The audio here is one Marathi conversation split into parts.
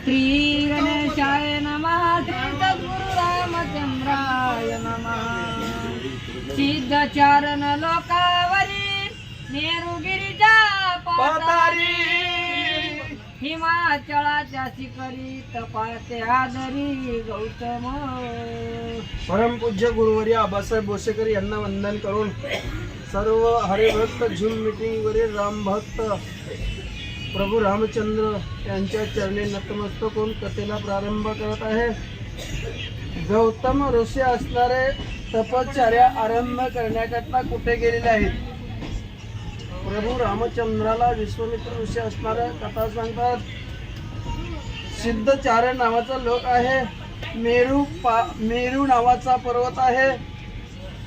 श्री गणेशाय नमः. श्री सद्गुरु रामचंद्राय नमः. सिद्धचारण लोकावरी नेरुगिरीच्या पातारी हिमाचळाच्या शिखरी तपाते आदरी गौतम. परमपूज्य गुरुवर्य आबासाहेब बोसेकर यांना वंदन करून सर्व हरिभक्त झूम मीटिंग वरील रामभक्त प्रभू रामचंद्र यांच्या चरणी नतमस्तक होऊन कथेला प्रारंभ करत आहे. गौतम ऋषी असणारे तपश्चर्या आरंभ करण्याकरता कुठे गेलेले आहेत? प्रभू रामचंद्राला विश्वामित्र ऋषी असणाऱ्या कथा सांगतात. सिद्धचारण नावाचा लोक आहे. मेरू नावाचा पर्वत आहे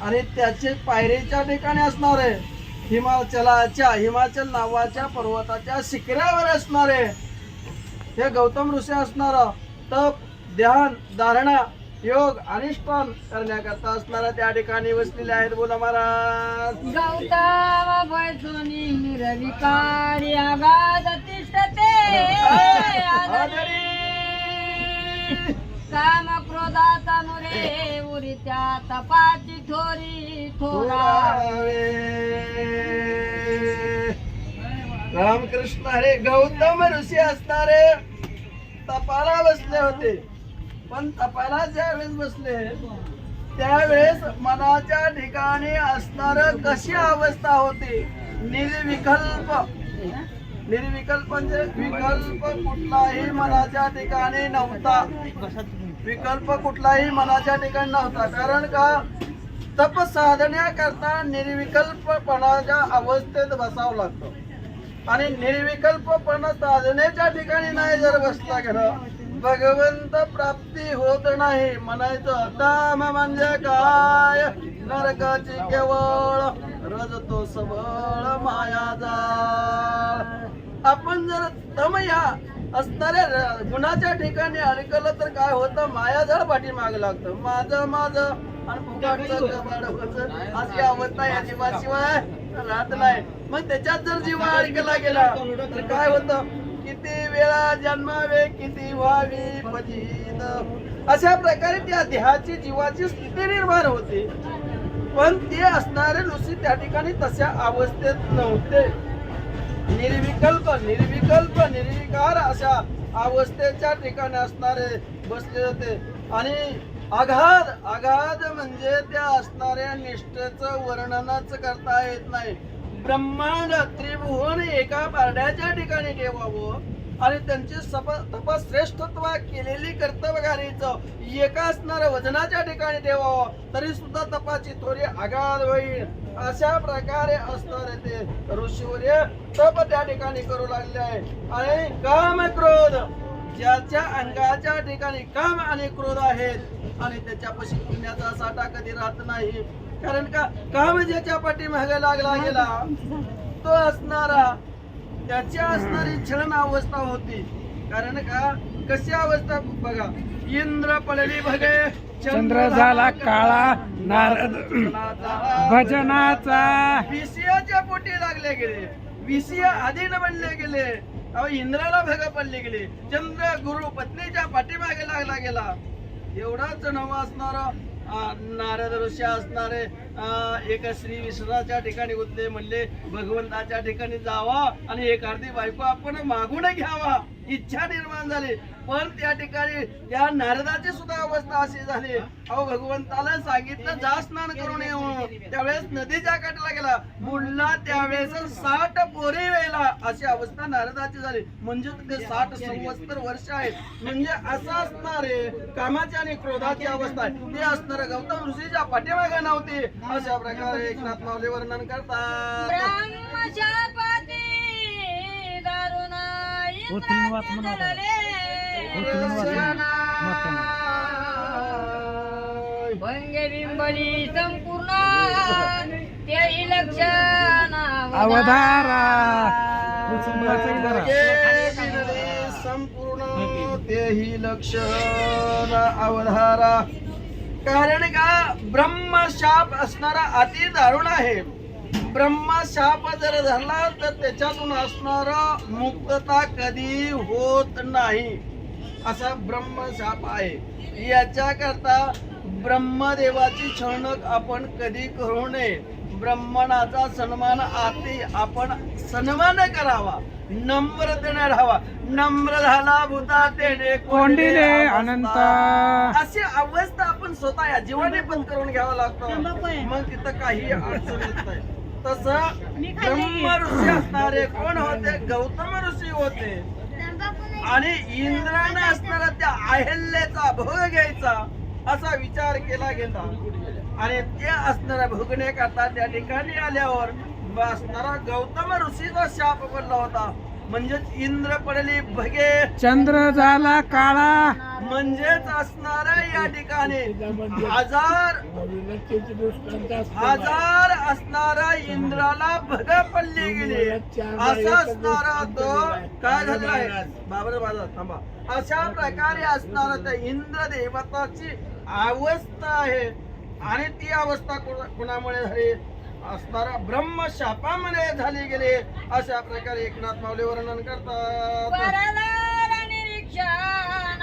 आणि त्याचे पायरीच्या ठिकाणी असणारे हिमाचल नावाच्या पर्वताच्या शिखरावर असणारे हे गौतम ऋषी असणार तप ध्यान धारणा योग अनुष्ठान करण्याकरता असणारा त्या ठिकाणी बसलेले आहेत. बोला महाराज. गौतम बैसोनी निर्विकारी आगाध तिष्ठते काम क्रोधाचा मुरे उरी त्या तपाची थोरी थोरावे. रामकृष्ण हरे. गौतम ऋषी असणारे तपाला बसले होते, पण तपाला ज्यावेळेस बसले त्यावेळेस मनाच्या ठिकाणी असणार कशी अवस्था होती? निर्विकल्प. निर्विकल्प म्हणजे विकल्प कुठलाही मनाच्या ठिकाणी नव्हता. विकल्प कुठलाही मनाच्या ठिकाणी नव्हता. कारण का? तप साधण्याकरता निर्विकल्पपणाच्या अवस्थेत बसावं लागतं आणि निर्विकल्पपणा साधनेच्या ठिकाणी नाही जर बसला गेलं भगवंत प्राप्ती होत नाही. म्हणायचं धाम म्हणजे काय? नरकाची केवळ रजतो सबळ माया जाळ. आपण जर तम या असणाऱ्या गुणाच्या ठिकाणी अडकलं तर काय होतं? माया जळ पाठीमाग लागतं. माझं माझं आणि फुकाटचं कबाड होतं अशी अवस्था या जीवाशिवाय राहत नाही. मग त्याच्यात जर जीव अडकला गेला तर काय होतं? किती वेळा जन्मावे किती व्हावी फजित. अशा प्रकारे त्या देहाची जीवाची स्थिती निर्माण होते. पण ते असणारे ऋषी त्या ठिकाणी तशा अवस्थेत नव्हते. निर्विकल्प निर्विकल्प निर्विकार अशा अवस्थेच्या ठिकाणी असणारे बसले होते. आणि आघाद आघाद म्हणजे त्या असणाऱ्या निष्ठेचं वर्णनच करता येत नाही. ब्रह्मांड त्रिभुवन एका पारड्याच्या ठिकाणी ठेवावं आणि त्यांची तपश्रेष्ठत्व केलेली कर्तव्यगारीचं एका असणाऱ्या वजनाच्या ठिकाणी ठेवावं तरी सुद्धा तपाची थोडी आघाद होईल. अशा प्रकारे असणारे ते ऋषीवर्य तप त्या ठिकाणी करू लागले आहे. आणि काम क्रोध ज्याच्या अंगाच्या ठिकाणी काम आणि क्रोध आहेत आणि त्याच्यापाशी पुण्याचा साठा कधी राहत नाही. कारण का? काम ज्याच्या पाठीमागे लागला गेला तो असणारा त्याची असणारी छळण अवस्था होती. कारण का? कशी अवस्था बघा. इंद्र पडली भगे चंद्र झाला काळा नारद भजनाचा. विषयाच्या पोटी लागले गेले. विषय अधीन बनले गेले. इंद्राला भग पडले गेले. चंद्र गुरु पत्नीच्या पाठीमागे लागला गेला. एवढाच नव असणारा नारद ऋषी असणारे एका श्री विष्णाच्या ठिकाणी गुंतले. म्हणले भगवंताच्या ठिकाणी जावा आणि एक अर्धी बायको आपण मागून घ्यावा. इच्छा निर्माण झाली. पण त्या ठिकाणी त्या नारदाची सुद्धा अवस्था अशी झाली. अहो भगवंताला सांगितलं जा स्नान करून येऊ. त्यावेळेस नदीच्या काठाला गेला. बुडला त्यावेळेस 60 पोरी वेळेला अशी अवस्था नारदाची झाली. म्हणजे ते 60 संवत्सर वर्ष आहेत. म्हणजे असं असणारे कामाची आणि क्रोधाची अवस्था आहे. ते असणारे गौतम ऋषीच्या पाठीमागे नव्हती. अशा प्रकारे एकनाथ माऊली वर्णन करतात. भंगे बिंबली संपूर्ण तेही लक्षण अवधारा संपूर्ण तेही लक्षण अवधारा. कारण का? ब्रह्मशाप असणारा अति दारुण आहे. ब्रह्मशाप जर झाला तर त्याच्यातून असणारा मुक्तता कधी होत नाही. असा ब्रह्मशाप आहे. याच्याकरता ब्रह्मदेवाची छळणूक आपण कधी करू नये. ब्राह्मणाचा सन्मान आती आपण सन्मान करावा, नम्रतेने राहावा. नम्र झाला भूता तेने कोंडिले अनंत. अशी अवस्था आपण स्वतः या जीवाने पण करून घ्यावं लागतं. मग तिथं काही अडचण येत नाही. तसं ब्रह्म ऋषी असणारे कोण होते? गौतम ऋषी होते. आणि इंद्राने असणारा त्या अहल्येचा भोग घ्यायचा असा विचार केला गेला. आणि ते असणारा भोगण्याकरता त्या ठिकाणी आल्यावर असणारा गौतम ऋषीचा शाप पडला होता. म्हणजेच इंद्र पडली भगे, चंद्र झाला काळा. म्हणजेच असणारा या ठिकाणी हजार असणारा इंद्राला भग पडली गेली. असा असणारा तो काय झालेला आहे बाबर माझा थांबा. अशा प्रकारे असणारा त्या इंद्र देवताची अवस्था आहे. आणि ती अवस्था कुणामुळे झाली? असणारा ब्रह्मशापामुळे झाली गेली. अशा प्रकारे एकनाथ माऊली वर्णन करतात. परदार निरीक्षण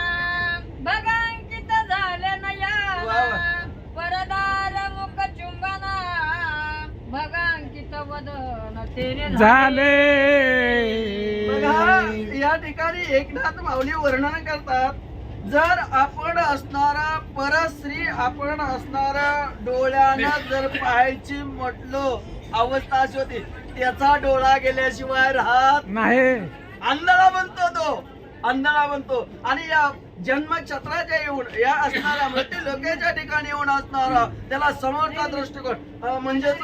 भगांकित झाले नया, परदार मुख चुंबन भगांकित वदन तेने झाले. बघा या ठिकाणी एकनाथ माऊली वर्णन करतात. जर आपण असणारा परस्त्री आपण असणारा डोळ्यानं जर पाहायची म्हटलं अवस्था अशी होती. त्याचा डोळा गेल्याशिवाय राहत नाही. अंधारा बनतो तो, अंधारा बनतो. आणि या जन्मक्षेत्राच्या येऊन या असणारा मृत्यू लोकांच्या ठिकाणी येऊन असणारा त्याला समोरचा दृष्टिकोन म्हणजेच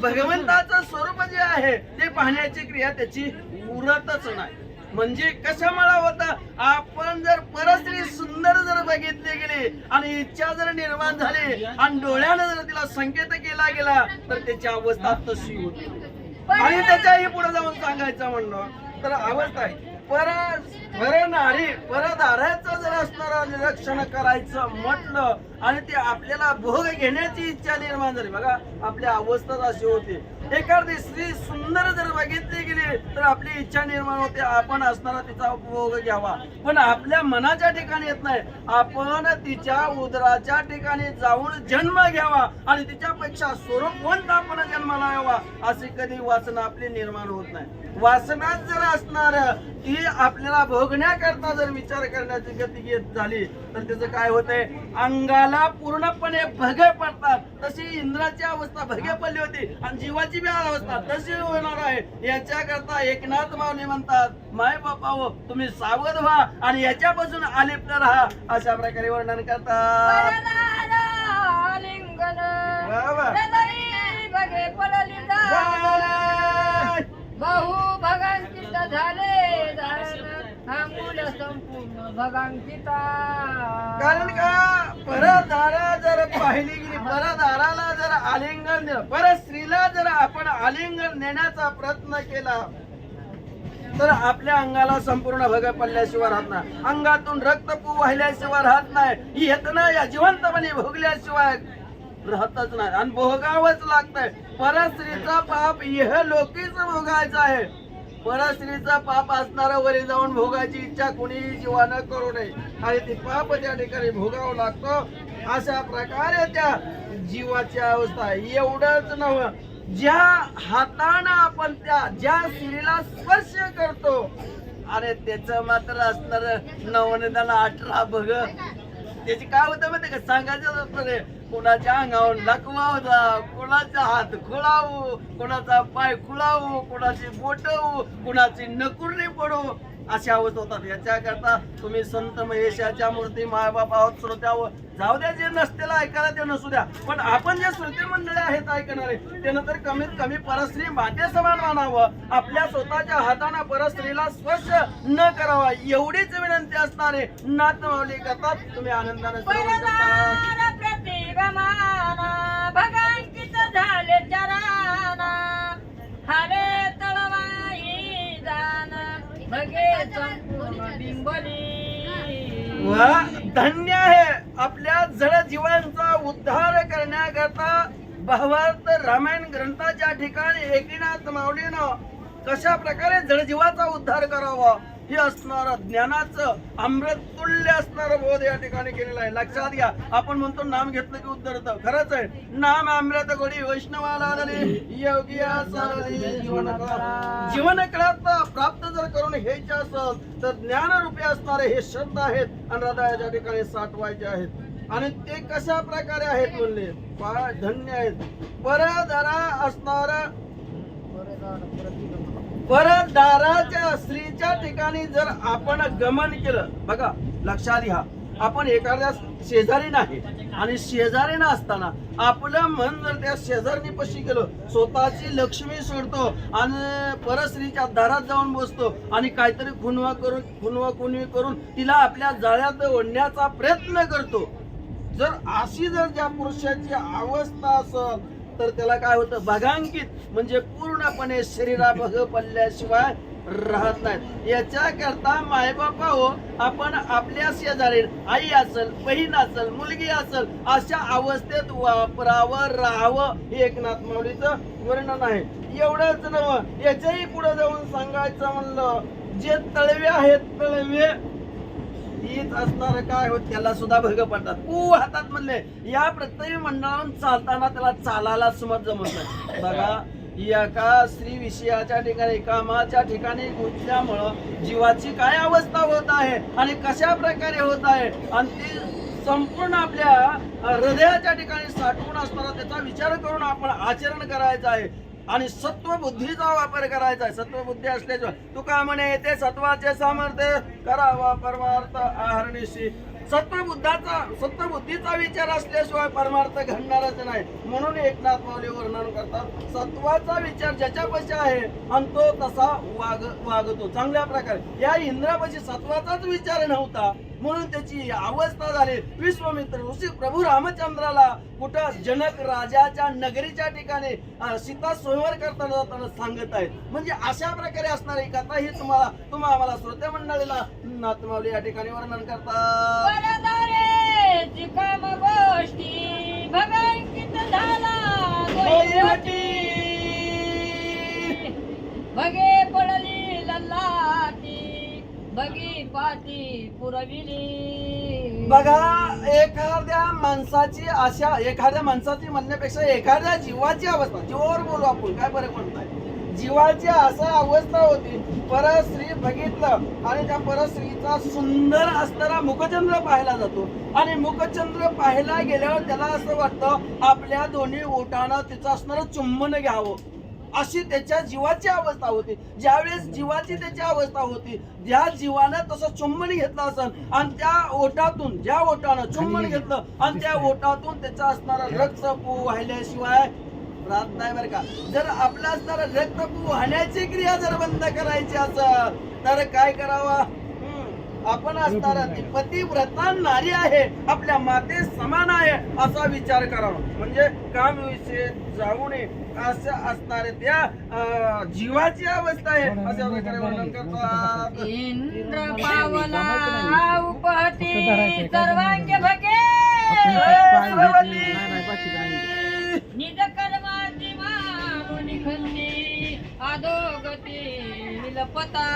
भगवंताचं स्वरूप जे आहे ते पाहण्याची क्रिया त्याची उरतच नाही. म्हणजे कशामुळे होतं? आपण जर परस्त्री सुंदर जर बघितली गेली आणि इच्छा जर निर्माण झाली आणि डोळ्यानं जर तिला संकेत केला गेला तर त्याची अवस्था तशी होती. आणि त्याच्याही पुढे जाऊन सांगायचं म्हणलं तर अवस्था आहे परनारी परदाराचं जर असणारं निरीक्षण करायचं म्हटलं आणि ते आपल्याला भोग घेण्याची इच्छा निर्माण झाली. बघा आपल्या अवस्था अशी होती. एखादी स्त्री सुंदर जर बघितली गेली तर आपली इच्छा निर्माण होते आपण असणारा तिचा भोग घ्यावा. पण आपल्या मनाच्या ठिकाणी येत नाही. आपण तिच्या उदराच्या ठिकाणी जाऊन जन्म घ्यावा आणि तिच्यापेक्षा स्वरूपवंत आपण जन्माला यावा अशी कधी वासना आपली निर्माण होत नाही. वासनात जर असणार ती आपल्याला भोगण्याकरता जर विचार करण्याची गती झाली तर त्याचं काय होतंय? अंगाला पूर्णपणे भगे पडतात. तशी इंद्राची अवस्था भगे पडली होती आणि जीवाची बी अवस्था तशी होणार आहे. याच्याकरता एकनाथ माऊली म्हणतात माय बापा हो तुम्ही सावध व्हा आणि याच्यापासून आलिप्त राहा अशा प्रकारे वर्णन करतात. बघे पडली बहु भगांकित झाले मूल संपूर्ण भगांकिता. कारण का परदारा जर पाहिली गेली परदाराला जर आलिंगन दिलं पर स्त्रीला जर आपण आलिंगन देण्याचा प्रयत्न केला तर आपल्या अंगाला संपूर्ण भग पडल्याशिवाय राहत नाही. अंगातून रक्तपू वाहिल्याशिवाय राहत नाही. येतना या जिवंतपणे भोगल्याशिवाय राहतच नाही आणि भोगावंच लागतंय. परस्त्रीचा पाप यह लोकीच भोगायचा आहे. परस्त्रीचा पाप असणारा वरी जाऊन भोगायची इच्छा कोणीही जीवानं करू नये आणि ते पाप त्या ठिकाणी भोगावं लागतं. अशा प्रकारे त्या जीवाची अवस्था. एवढंच नव्हे ज्या हातानं आपण त्या ज्या स्त्रीला स्पर्श करतो आणि त्याचं मात्र असणार नवनिदान 18 भग त्याची काय होतं माहिती का? सांगायचं असतं कोणाच्या अंगावर लकवा होता, कोणाचा हात खुळावू, कोणाचा पाय खुळावू, कोणाची बोटवू, कोणाची नकुरणी पडू अशा अवस्था होतात. याच्याकरता तुम्ही संत महेशाच्या मूर्ती मायबाप आहोत श्रोत्यावर जाऊ द्या. जे नसतेला ऐकायला ते नसू द्या. पण आपण जे श्रोते मंडळी आहेत ऐकणारे त्यानं तर कमीत कमी परस्त्री माते समान मानावं. आपल्या स्वतःच्या हाताने परस्त्रीला स्पर्श न करावा एवढीच विनंती असणारे नाथ माऊली करतात. तुम्ही आनंदाने श्रवण करता. भगांकित झाले चराना हरे तळवाई जान भगे संपूर्ण बिंबली. वा धन्य आहे आपल्या जड जीवांचा उद्धार करण्याकरता भावार्थ रामायण ग्रंथाच्या ठिकाणी एकनाथ माऊलीनं कशा प्रकारे जडजीवाचा उद्धार करावा हे असणारं ज्ञानाचं अमृत तुल्य असणारं बोध या ठिकाणी केलेलं आहे. लक्षात घ्या, आपण म्हणतो नाम घेतलं की उद्धरतं. खरंच आहे, नाम अमृत गोडी वैष्णवाला योगी जीवन काळात प्राप्त जर करून घ्यायचे असेल तर ज्ञान रूपी असणारे हे शब्द आहेत आणि हृदयाच्या ठिकाणी साठवायचे आहेत. आणि ते कशा प्रकारे आहेत म्हणले, फार धन्य आहेत. परदारा असणार परदाराच्या स्त्रीच्या ठिकाणी जर आपण गमन केलं, बघा लक्षात घ्या, आपण एखाद्या शेजारी नाही आणि शेजारी असताना आपलं मन जर त्या शेजारी पशी गेलो, स्वतःची लक्ष्मी सोडतो आणि परस्त्रीच्या दारात जाऊन बसतो आणि काहीतरी खुणवा कुणवी करून तिला आपल्या जाळ्यात ओढण्याचा प्रयत्न करतो, जर अशी जर त्या पुरुषाची अवस्था असेल तर त्याला काय होतं, भगांकित म्हणजे पूर्णपणे शरीरा भग पडल्याशिवाय राहत नाहीत. याच्या करता मायबापा हो, आपण आपल्या शेजारी आई असेल, बहीण असेल, मुलगी असेल, अशा अवस्थेत वापरावं, राहावं, हे एकनाथ माऊलीचं वर्णन आहे. एवढंच नव्हे, याच्याही पुढे जाऊन सांगायचं म्हणलं, जे तळवे आहेत तळवे हीच असणार काय होत त्याला सुद्धा भग पडतात. हातात म्हणले, या प्रत्येक मंडळावरून चालताना त्याला चालायला सुमत जमत नाही. बघा, एका स्त्री विषयाच्या ठिकाणी, कामाच्या ठिकाणी गुंतल्यामुळं जीवाची काय अवस्था होत आहे आणि कशा प्रकारे होत आहे, आणि ती संपूर्ण आपल्या हृदयाच्या ठिकाणी साठवून असताना त्याचा विचार करून आपण आचरण करायचं आहे आणि सत्व बुद्धीचा वापर करायचा आहे. सत्व बुद्धी असल्याशिवाय तू का म्हणे, ते सत्वाचे सामर्थ्य करावा परमार्थ आहरणीशी. सत्व बुद्धीचा विचार असल्याशिवाय परमार्थ घडणारच नाही. म्हणून एकनाथ माऊली वर्णन करतात, सत्वाचा विचार ज्याच्यापाशी आहे आणि तो तसा वागतो चांगल्या प्रकारे. या इंद्रापाशी सत्वाचाच विचार नव्हता म्हणून त्याची अवस्था झाली. विश्वामित्र ऋषी प्रभू रामचंद्राला कुठं जनक राजाच्या नगरीच्या ठिकाणी सीता स्वयंवर करताना जाताना सांगत आहेत. म्हणजे अशा प्रकारे असणारी कथा ही तुम्हा आम्हाला श्रोते मंडळीला नाथ माऊली या ठिकाणी वर्णन करतात. गोष्टी भगांकित झाला भगे पडली लल्लाटी बगी पाटी पुरविली. बघा, एखाद्या माणसाची म्हणण्यापेक्षा एखाद्या जीवाची अवस्था, जीवावर बोलू आपण, काय फरक पडत नाही, जीवाची असा अवस्था होती. परस्त्री बघितलं आणि त्या परस्त्रीचा सुंदर असणारा मुखचंद्र पाहायला जातो आणि मुखचंद्र पाहायला गेल्यावर त्याला असं वाटतं आपल्या दोन्ही ओठानं तिचं असणारं चुंबन घ्यावं, अशी त्याच्या जीवाची अवस्था होती. ज्यावेळेस जीवाची त्याची अवस्था होती, ज्या जीवानं तसं चुंबन घेतलं असेल आणि त्या ओठातून, ज्या ओठानं चुंबन घेतलं आणि त्या ओठातून त्याचा असणारा रक्त वाहिल्याशिवाय राहत नाही बरं का. जर आपला असणारा रक्त वाहण्याची क्रिया जर बंद करायची असेल तर काय करावा, आपण असणारा ती पतिव्रता नारी आहे, आपल्या माते समान आहे असा विचार करावा. म्हणजे काम विषय जाऊ नये असं असणारे त्या जीवाची अवस्था आहे अशा प्रकारे वर्णन करतात. इंद्र पावला उपहती सर्वांग भगे निज कर्माची मानून खंडी अधोगती विलपता.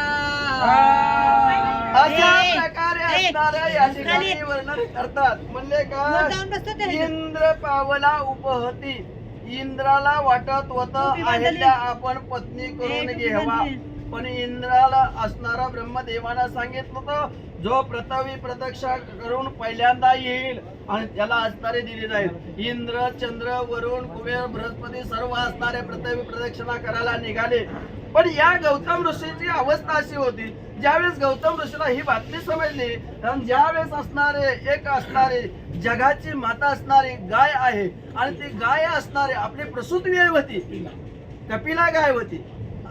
अशा प्रकारे असणाऱ्या या ठिकाणी वर्णन करतात. म्हणले का, इंद्र पावला उपहती, इंद्राला वाटत होत अहिल्या आपण पत्नी करून घ्यावा, पण इंद्राला असणारा ब्रह्मदेवानं सांगितलं होतं, जो पृथ्वी प्रदक्षिणा करून पहिल्यांदा येईल आणि त्याला असणारे दिले जाईल. इंद्र, चंद्र, वरुण, कुबेर, बृहस्पती सर्व असणारे पृथ्वी प्रदक्षिणा करायला निघाले. पण या गौतम ऋषीची अवस्था अशी होती, ज्यावेळेस गौतम ऋषीला ही बातमी समजली, कारण ज्यावेळेस असणारे जगाची माता असणारी गाय आहे आणि ती गाय असणारे आपली प्रसूती वेळ होती, कपिला गाय होती.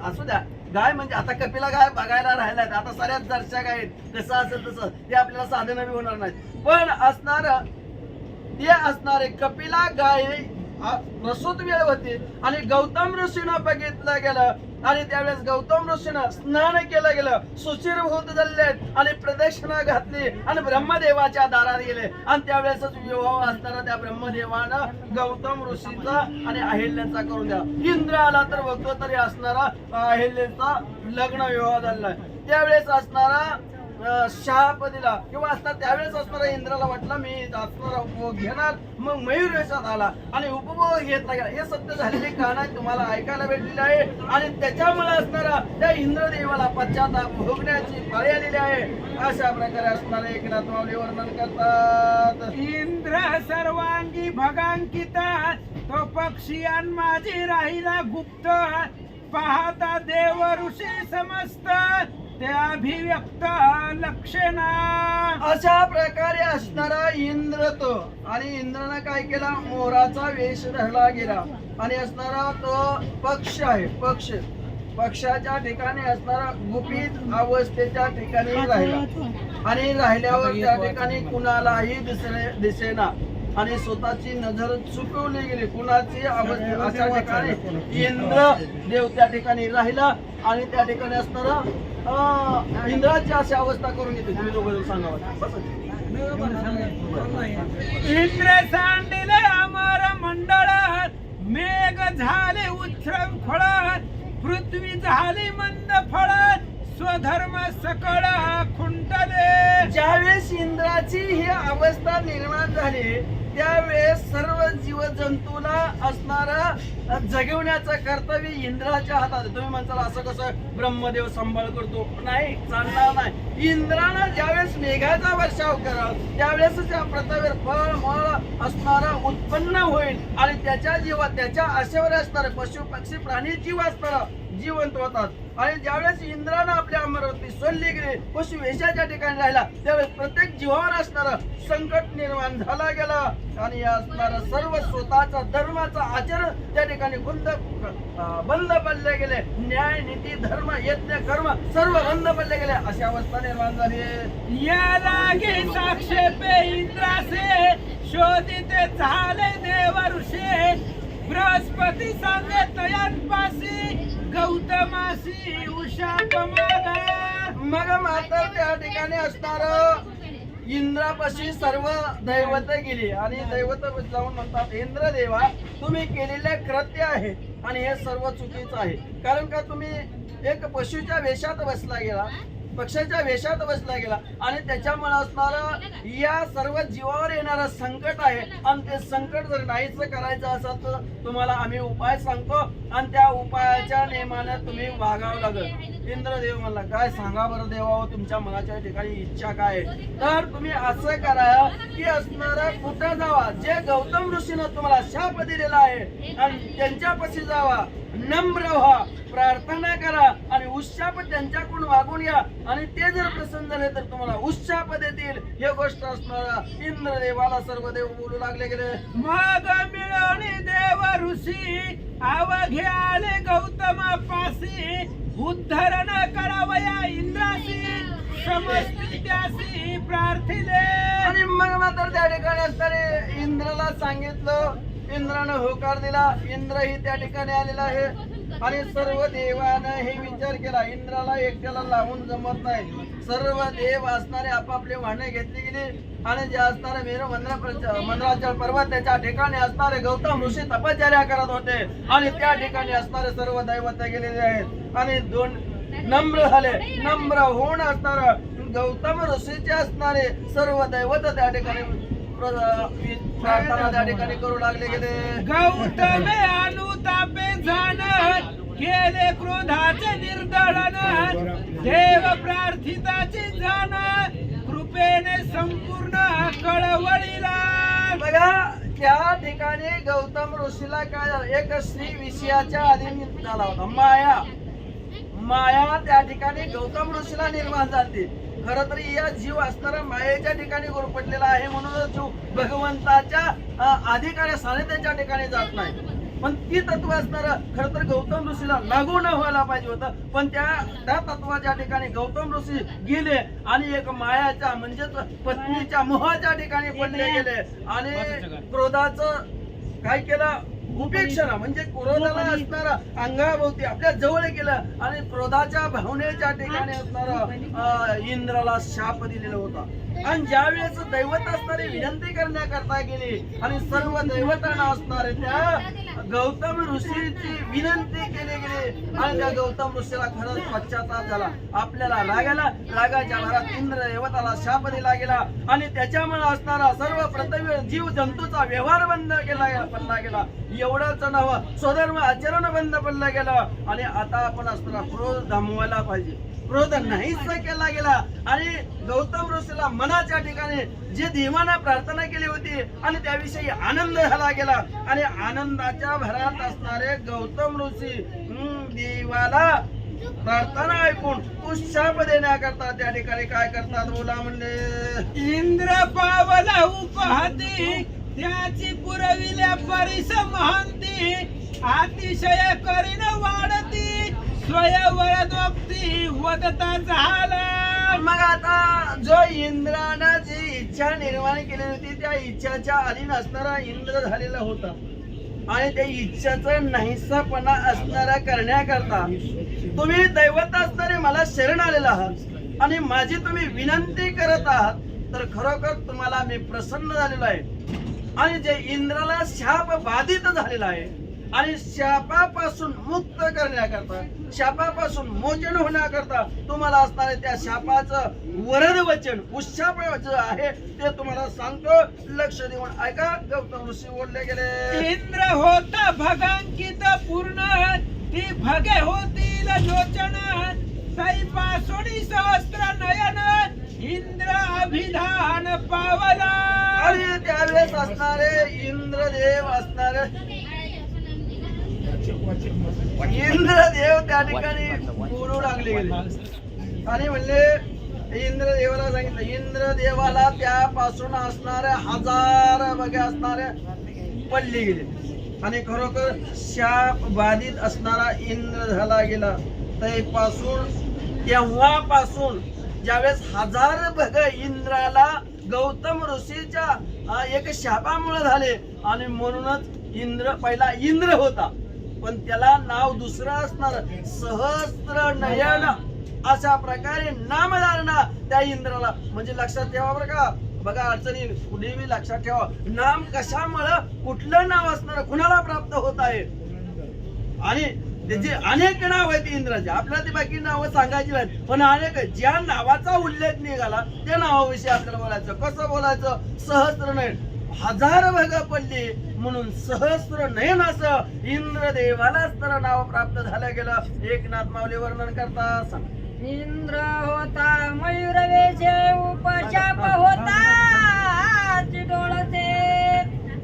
असू द्या, गाय म्हणजे आता कपिला गाय बघायला राहिल्यात, आता साऱ्याच दर्शक आहेत, कसं असेल तसं ते आपल्याला साधन बी होणार नाही. पण असणारे कपिला गाय प्रसूत वेळ होती आणि गौतम ऋषीनं बघितलं गेलं आणि त्यावेळेस गौतम ऋषीनं स्नान केलं गेलं, सुचिरभूत झाले आणि प्रदक्षिणा घातली आणि ब्रह्मदेवाच्या दारात गेले आणि त्यावेळेसच विवाह असताना त्या ब्रह्मदेवानं गौतम ऋषीचा आणि अहिल्याचा करून द्या. इंद्र आला तर बघतो तरी असणारा अहिल्याचा लग्न विवाह झालाय. त्यावेळेस असणारा शाप दिला किंवा असणार त्यावेळेस असणारा इंद्राला वाटला मी असणारा उपभोग घेणार, मग मयूर वेशात आला आणि उपभोग घेतला गेला. हे सत्य झालेली कहाणी तुम्हाला ऐकायला भेटलेली आहे आणि त्याच्यामुळे असणारा त्या इंद्रदेवाला पश्चाताप भोगण्याची पाळी आलेली आहे. अशा प्रकारे असणारे एकनाथ माऊली वर्णन करतात. इंद्र सर्वांगी भगांकित, तो पक्षी अन माझी राहिला गुप्त, पाहता देव ऋषी समस्त, ते अभिव्यक्त लक्षणा. अशा प्रकारे असणारा इंद्र तो, आणि इंद्रानं काय केला, मोराचा वेश धरला गेला आणि असणारा तो पक्ष आहे. पक्षाच्या ठिकाणी असणारा गुपित अवस्थेच्या ठिकाणी राहिला आणि राहिल्यावर त्या ठिकाणी कुणालाही दिसेना आणि स्वतःची नजर चुकवली गेली. कुणाची अवस्था अशा ठिकाणी इंद्र देव त्या ठिकाणी राहिला आणि त्या ठिकाणी असणारा इंद्राची अशी अवस्था करून घेते. तुम्ही दोघं सांगा. इंद्र सांडिले अमर मंडळ, मेघ झाले उच्छृंखळ, पृथ्वी झाली मंद फळ, स्वधर्म सकळ खुंटले. ज्यावेळेस इंद्राची ही अवस्था निर्माण झाली त्यावेळेस सर्व जीवजंतूला असणारा जगवण्याचं कर्तव्य इंद्राच्या हातात. तुम्ही म्हणताल असं कसं ब्रह्मदेव सांभाळ करतो, नाही, चालणार नाही. इंद्रानं ज्यावेळेस मेघाचा वर्षाव कराल त्यावेळेस त्या पृथ्वीवर फळ मळ असणारा उत्पन्न होईल आणि त्याच्या जीवात त्याच्या आशेवर असणारे पशु पक्षी प्राणी जीव असणारा जिवंत होतात. आणि ज्यावेळेस इंद्रानं आपल्या अमरावती सोडली गेली, पशु वेशाच्या ठिकाणी राहिला, त्यावेळेस प्रत्येक जीवावर असणारं संकट निर्माण झाला गेला आणि असणारं सर्व स्वतःचा धर्माचा आचरण त्या ठिकाणी बंद पडले गेले. न्याय नीती धर्म यज्ञ कर्म सर्व बंद पडले गेले. अशी अवस्था निर्माण झाली. या लागे साक्षेपे इंद्रासे, शोधित झाले देव ऋषी, बृहस्पती सांगे तयांपासी, गौतमासी उशाप मागा. मग मात्र त्या ठिकाणी असणार इंद्रापाशी सर्व दैवत गेली आणि दैवत जाऊन म्हणतात, इंद्रदेवा तुम्ही केलेले कृत्य आहे आणि हे सर्व चुकीचं आहे. कारण का तुम्ही एक पशुच्या वेशात बसला गेला, पक्षाच्या वेशात बसला गेला आणि त्याच्यामुळे असणारं या सर्व जीवावर येणारं संकट आहे आणि ते संकट जर नाहीच करायचं असेल तर तुम्हाला आम्ही उपाय सांगतो आणि त्या उपायाच्या नियमाने तुम्ही वागावं लागेल. इंद्रदेव म्हणला, काय सांगा बरं देवा, तुमच्या मनाच्या ठिकाणी इच्छा काय? तर तुम्ही असं करा की असणारं कुठं जावा, जे गौतम ऋषीनं तुम्हाला शाप दिलेला आहे आणि त्यांच्यापाशी जावा, नम्र व्हा, प्रार्थना करा आणि उशाप त्यांच्याकडून वागून या आणि ते जर प्रसन्न झाले तर तुम्हाला उशाप देतील. हे गोष्ट असणार इंद्रदेवाला सर्व देव बोलू लागले गेले. मग मिळवणी देव ऋषी, अवघे आले गौतमापासी, उद्धरण करावया इंद्रासी, समस्ती त्यासी प्रार्थिले. आणि मग मात्र त्या ठिकाणी असणारे इंद्राला सांगितलं, इंद्रानं होकार दिला. इंद्रही त्या ठिकाणी आलेला आहे आणि सर्व देवानं हे विचार केला, इंद्राला एकट्याला लावून जमत नाही. सर्व देव असणारे आपापले वाहने घेतली गेली आणि जे असणारे मेरू मंदराचल पर्वत त्याच्या ठिकाणी असणारे गौतम ऋषी तपश्चर्या करत होते आणि त्या ठिकाणी असणारे सर्व दैवत गेलेले आहेत आणि दोन नम्र झाले. नम्र होऊन असणार गौतम ऋषीचे असणारे सर्व दैवत त्या ठिकाणी प्रार्थना त्या ठिकाणी करू लागले गेले. गौतमे अनुतापे जाण, केले क्रोधाचे निर्दळन, देव प्रार्थिताची जाण, कृपेने संपूर्ण कळवळीला. बघा त्या ठिकाणी गौतम ऋषीला काय झालं, एक स्त्री विषयाच्या अधीन झाला होता, माया त्या ठिकाणी गौतम ऋषीला निर्माण झाली. खर तर या जीव असणारा मायेच्या ठिकाणी गुरफटलेला आहे म्हणून जीव भगवंताच्या अधिकाऱ्या सानिध्याच्या ठिकाणी जात नाही. पण ती तत्व असणारं खर तर गौतम ऋषीला लागू न व्हायला पाहिजे होतं, पण त्या तत्वाच्या ठिकाणी गौतम ऋषी गेले आणि एक मायाच्या म्हणजेच पत्नीच्या मोहाच्या ठिकाणी पडले गेले आणि क्रोधाचं काय केलं, उपेक्षणा म्हणजे क्रोधाला असणारा अंगाभोवती आपल्या जवळ केलं आणि क्रोधाच्या भावनेच्या ठिकाणी असणारा इंद्राला शाप दिलेला होता. आणि ज्यावेळेस दैवत असणारे विनंती करण्याकरता गेले आणि सर्व दैवतांना असणारे त्या गौतम ऋषीची विनंती केली गेली आणि त्या गौतम ऋषीला खरंच पश्चाताप झाला. आपल्याला रागाच्या भरात इंद्र देवताला शाप दिला गेला आणि त्याच्यामुळे असणारा सर्व प्रथम जीव जंतूचा व्यवहार बंद पडला गेला. एवढंच नव्हे, स्वधर्म आचरण बंद पडलं गेलं आणि आता आपण असणारा क्रोध थांबवायला पाहिजे. क्रोध नाहीच केला गेला आणि गौतम ऋषीला मनाच्या ठिकाणी जे देवाना प्रार्थना केली होती आणि त्याविषयी आनंद झाला गेला आणि आनंदाच्या भरात असणारे गौतम ऋषी देवाला प्रार्थना ऐकून उत्साह देण्याकरता त्या ठिकाणी काय करतात बोला म्हणले. इंद्र पावला उपहाती त्याची पुरविल्या परिस महांती अतिशय करीन वाढती स्वयंवरदोक्ती वदता झाला. मग आता जो इंद्रानं जी इच्छा निर्माण केली होती त्या इच्छाच्या अधीन असणारा इंद्र झालेला होता आणि त्या इच्छाचा नाहीसापणा असणारा करण्याकरता तुम्ही दैवत असणारे मला शरण आलेला आहात आणि माझी तुम्ही विनंती करत आहात तर खरोखर तुम्हाला मी प्रसन्न झालेलो आहे आणि जे इंद्राला शाप बाधित झालेला आहे आणि शापापासून मुक्त करण्याकरता शापापासून मोचन होण्याकरता तुम्हाला असणारे त्या शापाचं वरद वचन उशाप जे आहे ते तुम्हाला सांगतो. लक्ष देऊन ऐका. गौतम ऋषी बोलले गेले. इंद्र होता भगांकित पूर्ण ती भगे होतील लोचन सैपासोडी सहस्त्र नयन इंद्र अभिधान पावला. आणि त्यावेळेस असणारे इंद्रदेव असणारे इंद्रदेव त्या ठिकाणी बोलू लागले गेले आणि म्हणले इंद्रदेवाला सांगितलं. इंद्रदेवाला त्यापासून असणारे हजार बघे असणारे पडले गेले आणि खरोखर शाप बाधित असणारा इंद्र झाला गेला. तेव्हापासून ज्यावेळेस हजार बघ इंद्राला गौतम ऋषीच्या एक शापामुळे झाले आणि म्हणूनच इंद्र पहिला इंद्र होता पण त्याला नाव दुसरं असणार सहस्त्र नयन अशा प्रकारे नामधारणा त्या इंद्राला म्हणजे लक्षात ठेवा बरं का. बघा अडचणी कुठेही लक्षात ठेवा. नाम कशामुळं कुठलं नाव असणार कुणाला प्राप्त होत आहे आणि त्याचे अनेक नाव आहेत इंद्राचे. आपल्याला ती बाकी नावं सांगायची नाहीत पण अनेक ज्या नावाचा उल्लेख निघाला त्या नावाविषयी आपल्याला बोलायचं. कसं बोलायचं. सहस्त्र नयन हजार भाग पडली म्हणून सहस्त्र नयन असं इंद्रदेवालाच तर नाव प्राप्त झालं गेलं. एकनाथ माऊली वर्णन करता सांग. इंद्र होता मयूर वेशे उपशाप होता डोळसे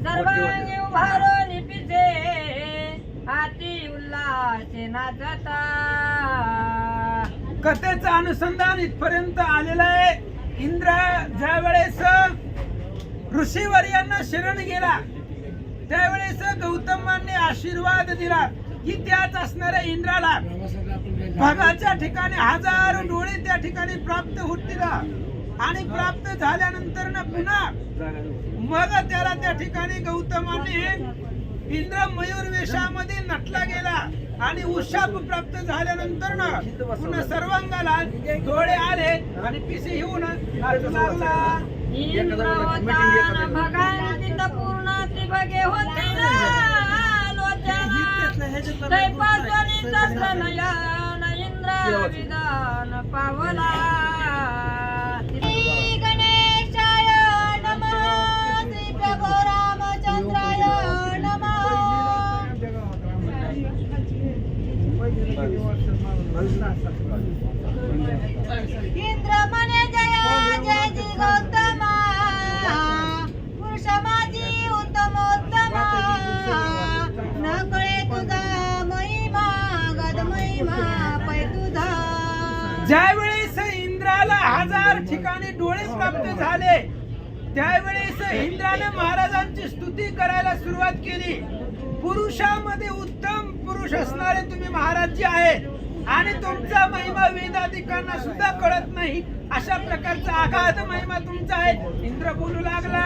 सर्वांगी उभारो निपिसे हाती उल्हासे नाचता. कथेचं अनुसंधान इथपर्यंत आलेलं आहे. इंद्र ज्या वेळेस ऋषीवर्यांना शरण गेला त्यावेळेस गौतमांनी आशीर्वाद दिला की त्याच असणाऱ्या इंद्राला भगाच्या ठिकाणी हजार डोळे त्या ठिकाणी प्राप्त होतील आणि प्राप्त झाल्यानंतर ना पुन्हा मग त्याला त्या ठिकाणी गौतमांनी इंद्र मयूर वेशामध्ये नटला गेला आणि उशाप प्राप्त झाल्यानंतर ना पुन्हा सर्वांगाला डोळे आले आणि पिसे येऊन नाचू लागला. इंद्र होता भगांकित पूर्ण त्रिभगे होते लोचना दैपासोनी सहस्त्र नयन इंद्र विधान पावला. श्री गणेशाय नमः श्री प्रभो रामचंद्राय नमः. इंद्र मने जय जय जी गौतमा पुरुष माझी उत्तमोत्तमा न कळे तुझा महिमा गद महिमा पै तुझा. ज्यावेळेस इंद्राला हजार ठिकाणी डोळे प्राप्त झाले त्यावेळेस इंद्राने महाराजांची स्तुती करायला सुरुवात केली. पुरुषामध्ये उत्तम पुरुष असणारे तुम्ही महाराज जे आहेत आणि तुमचा महिमा वेदाधिकांना सुद्धा कळत नाही अशा प्रकारचा आघात महिमा तुमचा आहे. इंद्र बोलू लागला.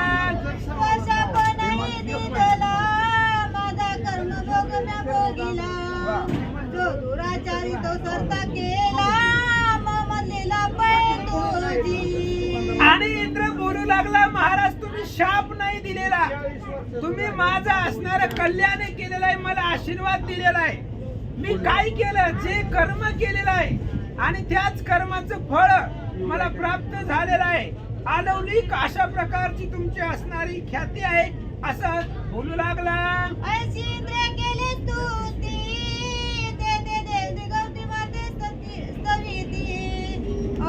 माझा कर्म भोग म्या भोगिला जो दुराचारी तो सरता केला ममलेला पै तुझी. आणि इंद्र लागला महाराज तुम्ही शाप नाही दिलेला, तुम्ही माझा असणारा कल्याण केलेला आहे, मला आशीर्वाद दिलेला आहे. मी काय केलं, जे कर्म केलेलं आहे आणि त्याच कर्माचं फळ मला प्राप्त झालेलं आहे. अलौकिक अशा प्रकारची तुमची असणारी ख्याती आहे असं बोलू लागला. ऐशी इंद्रिय केली स्तुती, ते देव गौती माते स्तविती.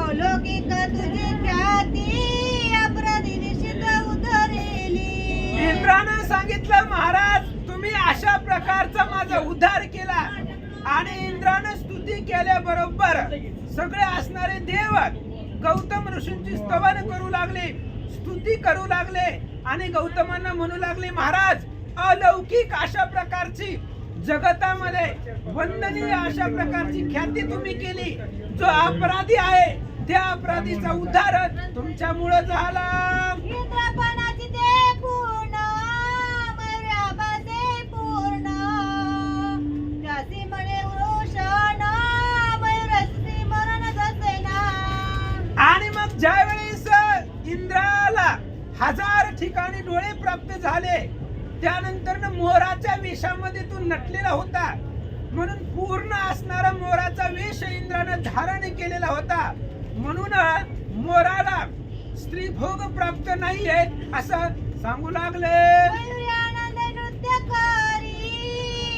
अलौकिक तुझी ख्याती, अपराधी निश्चित उतरेली. इंद्रानं सांगितलं महाराज तुम्ही अशा प्रकारचा माझा उद्धार केला. आणि इंद्रानं स्तुती केल्याबरोबर सगळे असणारे देव गौतम ऋषींची स्तवन करू लागले, स्तुती करू लागले आणि गौतमांना म्हणू लागले महाराज अलौकिक अशा प्रकारची जगतामध्ये वंदनीय अशा प्रकारची ख्याती तुम्ही केली. जो अपराधी आहे त्या अपराधीचा उद्धार तुमच्यामुळे झाला. इंद्रपणाची ते पूर्ण, मयूराभासे पूर्ण. त्यासी म्हणे वृषण, मयूरसी मरण जसे ना. आणि मग ज्यावेळेस इंद्राला 1000 ठिकाणी डोळे प्राप्त झाले, त्यानंतर मोराच्या वेशामध्ये तो नटलेला होता, म्हणून पूर्ण असणारा मोराचा वेश इंद्रानं धारण केलेला होता. म्हणून मोराला स्त्री भोग प्राप्त नाहीये असं सांगू लागले. मयूरी आनंद नृत्यकारी,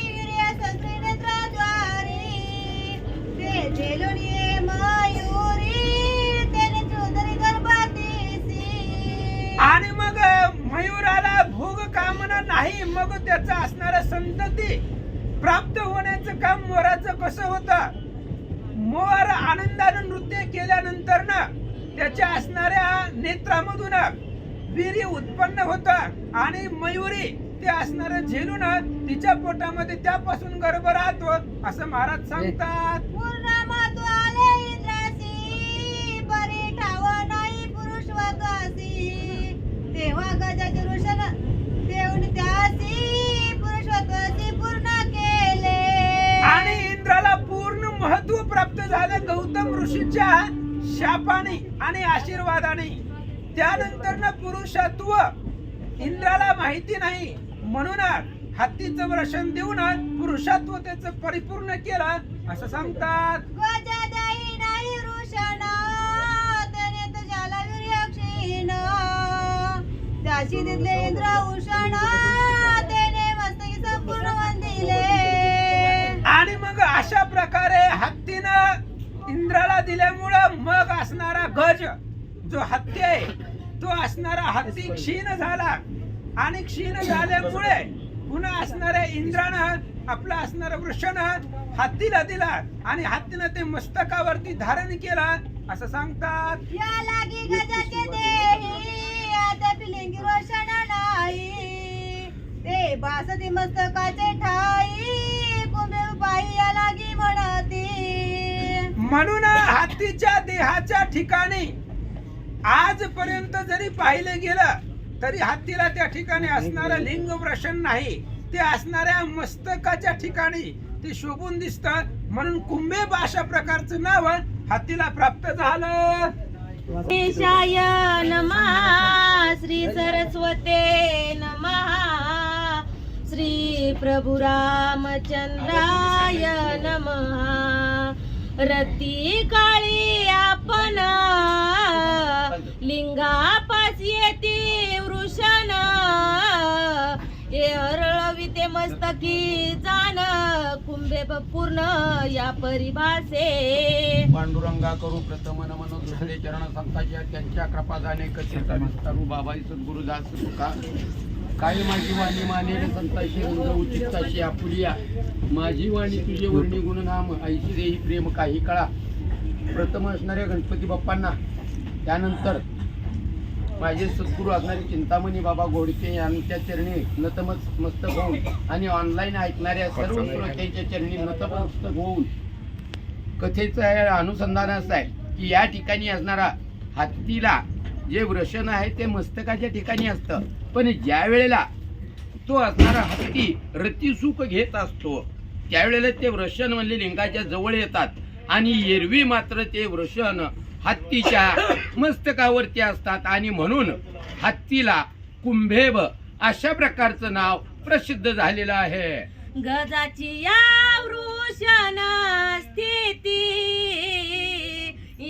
वीर्य संस्कृती नेत्रद्वारी. ते झेलुनी मयूरी, त्याने चौधरी गर्भातीसी. आणि मग मयूराला भोग कामना नाही, मग त्याचा असणारा संतती प्राप्त होण्याचं काम मोराचं कसं होतं. मोर आनंदानं नृत्य केल्यानंतर ना त्याच्या असणाऱ्या नेत्रामधून वीर्य उत्पन्न होतं आणि मयुरी ते असणारं झेलून तिच्या पोटामध्ये त्यापासून गर्भ राहतो असं महाराज सांगतात. पूर्ण महत्व आले इंद्रासी, परी ठाव नाही पुरुषवतासी. तेव्हा गजाचे ऋषण देऊन त्यासी पुरुषवतासी पूर्ण केले. आणि इंद्राला पूर्ण महत्व प्राप्त झालं गौतम ऋषीच्या शापाने आणि आशीर्वादाने. त्यानंतर ना पुरुषत्व इंद्राला माहिती नाही, म्हणून हत्तीचं वर्षण देऊन पुरुषत्व त्याचं परिपूर्ण केलं असं सांगतात. गजादाई नाही ऋषण, त्याने तुझ्याला वीर्य क्षीण. त्याशी दिले इंद्र उषण, त्याने मस्तकी संपूर्ण वंदिले. आणि मग अशा प्रकारे हत्तीनं इंद्राला दिल्यामुळं मग असणारा गज जो हत्ती आहे तो असणारा हत्ती क्षीण झाला. आणि क्षीण झाल्यामुळे पुन्हा असणाऱ्या इंद्रानं आपला असणारा वृषण हत्तीला दिला आणि हत्तीनं ते मस्तकावरती धारण केलं असं सांगतात. या लागी गजाचे देही, आता पिलिंगी वषण नाही. ते बासती मस्तकाचे ठाई, कुंभे पायी या लागी म्हणती. म्हणून हत्तीच्या देहाच्या ठिकाणी आजपर्यंत जरी पाहिलं गेलं तरी हत्तीला त्या ठिकाणी असणारं लिंग वृषण नाही, ते असणाऱ्या मस्तकाच्या ठिकाणी ते शोभून दिसत. म्हणून कुंभेब अशा प्रकारचं नाव हत्तीला प्राप्त झालं. गणेशाय नमः, श्री सरस्वते नमः, श्री प्रभु रामचंद्राय नमः. रती काळी आपण लिंगापास येते वृषण, हे हरळविते मस्तकी जाण, कुंभे पूर्ण या परिभाषे. पांडुरंगा करू प्रथम नमन दुसरे चरण संताच्या त्यांच्या कृपादाने कथित विस्तारू बाबाई सद्गुरु दास सुखा. काय माझी वाणी मानेल संताची रंग उचिताशी आपुलिया. माझी वाणी तुझे वर्णी गुणनाम ऐशी देही प्रेम काही काळा. प्रथम असणाऱ्या गणपती बाप्पांना, त्यानंतर माझे सद्गुरू असणारे चिंतामणी बाबा घोडके यांच्या चरणी नतमस्तक होऊन आणि ऑनलाईन ऐकणाऱ्या सर्व श्रोत्यांच्या चरणी नतमस्तक होऊन कथेचं अनुसंधान असं आहे की या ठिकाणी असणारा हत्तीला जे वृषण आहे ते मस्तकाच्या ठिकाणी असतं, पण ज्या वेळेला तो असणारा हत्ती रतिसुख घेत असतो त्यावेळेला ते वृषण म्हणजे लिंगाच्या जवळ येतात आणि एरवी मात्र ते वृषण हत्तीच्या मस्तकावरती असतात. आणि म्हणून हत्तीला कुंभेब अशा प्रकारचं नाव प्रसिद्ध झालेलं आहे. गजाची या वृषण स्थिती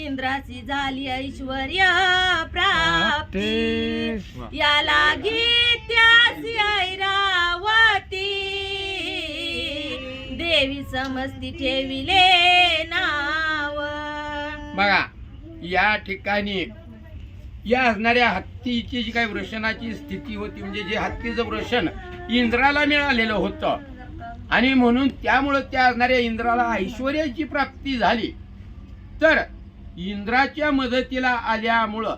इंद्राची झाली ऐश्वर्य प्राप्ती या लागी त्यासी ऐरावती देवी समजती ठेविले नाव. बघा या ठिकाणी या असणाऱ्या हत्तीची जी काही वृषणाची स्थिती होती म्हणजे जे हत्तीचं वृषण इंद्राला मिळालेलं होतं आणि म्हणून त्यामुळं त्या असणाऱ्या इंद्राला ऐश्वर्याची प्राप्ती झाली. तर इंद्राच्या मदतीला आल्यामुळं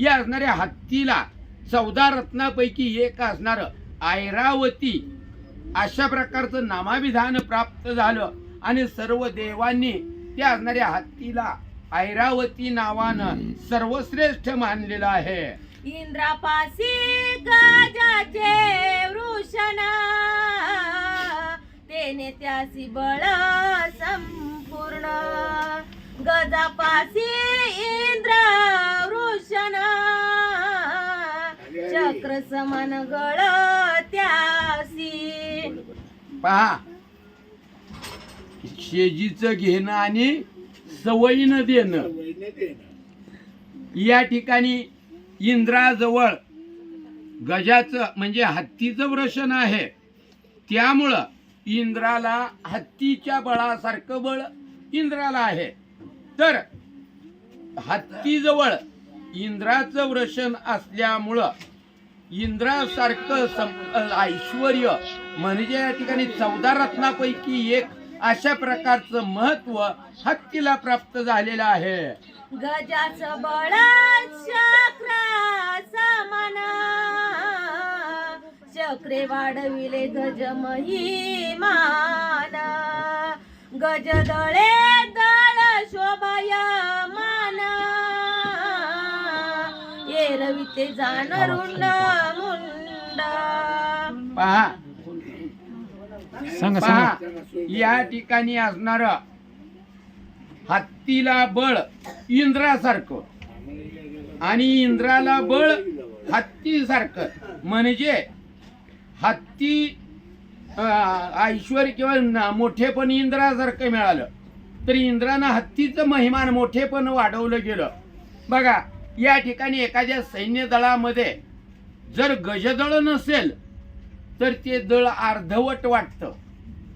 या असणाऱ्या हत्तीला 14 रत्नापैकी एक असणारं ऐरावती अशा प्रकारचं नामाभिधान प्राप्त झालं आणि सर्व देवांनी त्या असणाऱ्या हत्तीला ऐरावती नावानं सर्वश्रेष्ठ मानलेलं आहे. इंद्रापासी गजाचे वृषण तेने त्यासी बळ संपूर्ण गजापासी इंद्र वृषण चक्र समान गळ त्यासी. पहा शेजीचं घेणं आणि सवयीनं देणं. या ठिकाणी इंद्राजवळ गजाचं म्हणजे हत्तीचं वृषण आहे त्यामुळं इंद्राला हत्तीच्या बळासारखं बळ इंद्राला आहे. तर हत्तीजवळ इंद्राचं वृषण असल्यामुळं इंद्रासारखं ऐश्वर्य म्हणजे या ठिकाणी 14 रत्नापैकी एक अशा प्रकारचं महत्व हत्तीला प्राप्त झालेलं आहे. गजाचं बळ चक्र समान चक्रे वाढविले गज महिमान गजदळे दळ शोभायमान एरविते जाण रुंड मुंड. पहा या ठिकाणी असणार हत्तीला बळ इंद्रासारखं आणि इंद्राला बळ हत्तीसारखं म्हणजे हत्ती ऐश्वर्य किंवा मोठेपण इंद्रासारखं मिळालं तर इंद्रानं हत्तीचं महिमान मोठेपण वाढवलं गेलं. बघा या ठिकाणी एखाद्या सैन्य दळामध्ये जर गजदळ नसेल तर ते दळ अर्धवट वाटतं.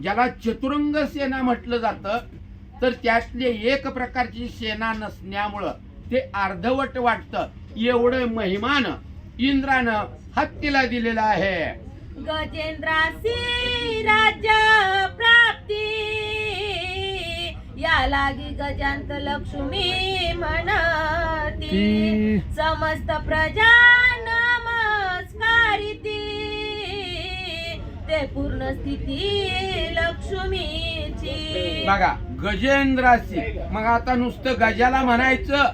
ज्याला चतुरंग सेना म्हटलं जातं तर त्यातले एक प्रकारची सेना नसण्यामुळं ते अर्धवट वाटतं. एवढं महिमान इंद्रानं हत्तीला दिलेलं आहे. गजेंद्रासी राज्य प्राप्ती या लागी गजांत लक्ष्मी म्हणती समस्त प्रजा नमस्कारिती ते पूर्ण स्थिती लक्ष्मीची. बघा गजेंद्रासी मग आता नुसतं गजाला म्हणायचं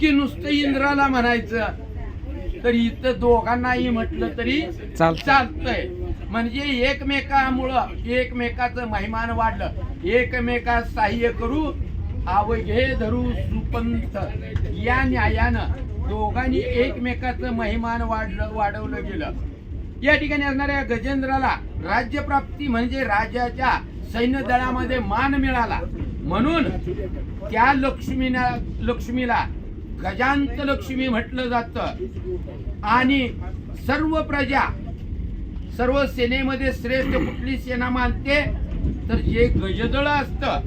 की नुसतं इंद्राला म्हणायचं तर इथं दोघांनाही म्हटलं तरी चालतंय. म्हणजे एकमेकामुळं एकमेकाचं महिमान वाढलं. एकमेकास सहाय्य करू आवघे धरू सुपंथ या न्यायानं दोघांनी एकमेकाचं महिमान वाढवलं गेलं. या ठिकाणी असणाऱ्या गजेंद्राला राज्यप्राप्ती म्हणजे राजाच्या सैन्य दलामध्ये मान मिळाला म्हणून त्या लक्ष्मीला गजांत लक्ष्मी म्हटलं जातं. आणि सर्व प्रजा सर्व सेनेमध्ये श्रेष्ठ कुठली सेना मानते तर जे गजदळ असतं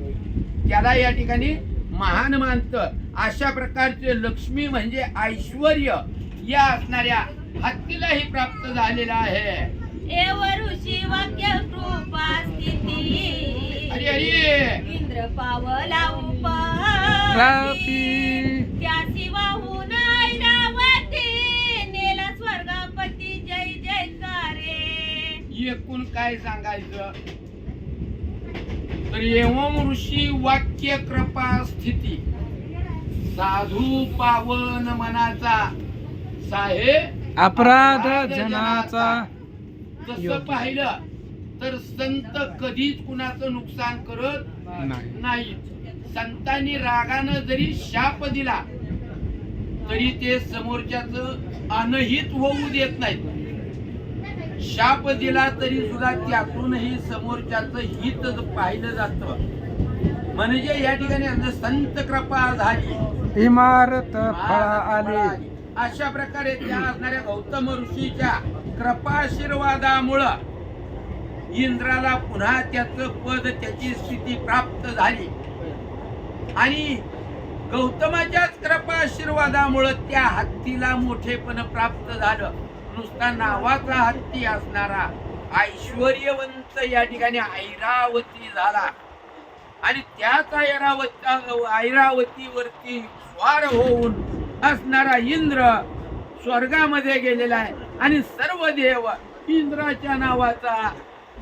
त्याला या ठिकाणी महान मानतं. अशा प्रकारचे लक्ष्मी म्हणजे ऐश्वर्य या असणाऱ्या हत्तीलाही प्राप्त झालेला आहे. एव ऋषी वाक्य कृपा स्थिती अरे अरे इंद्र पावला त्यासी वाहून ऐरावती नेला स्वर्गापती जय जयकारे. एकूण काय सांगायचं तर एवं ऋषी वाक्य कृपा स्थिती साधू पावन मनाचा साहे अपराध जनाचा. तसं पाहिलं तर संत कधीच कुणाचं नुकसान करत नाही. संतांनी रागानं जरी शाप दिला तरी ते समोरच्याच अनहित होऊ देत नाहीत. शाप दिला तरी सुद्धा त्यातूनही समोरच्याच हित पाहिलं जातं. म्हणजे या ठिकाणी संत कृपा झाली, इमारत फळा आली. अशा प्रकारे त्या असणाऱ्या गौतम ऋषीच्या कृपाशीर्वादामुळं इंद्राला पुन्हा त्याचं पद, त्याची स्थिती प्राप्त झाली. आणि गौतमाच्याच कृपाशीर्वादामुळं त्या हत्तीला मोठेपण प्राप्त झालं. नुसता नावाचा हत्ती असणारा ऐश्वर्यवंत या ठिकाणी ऐरावती झाला. आणि त्याच ऐरावतीवरती स्वार होऊन असणारा इंद्र स्वर्गामध्ये गेलेला आहे. आणि सर्व देव इंद्राच्या नावाचा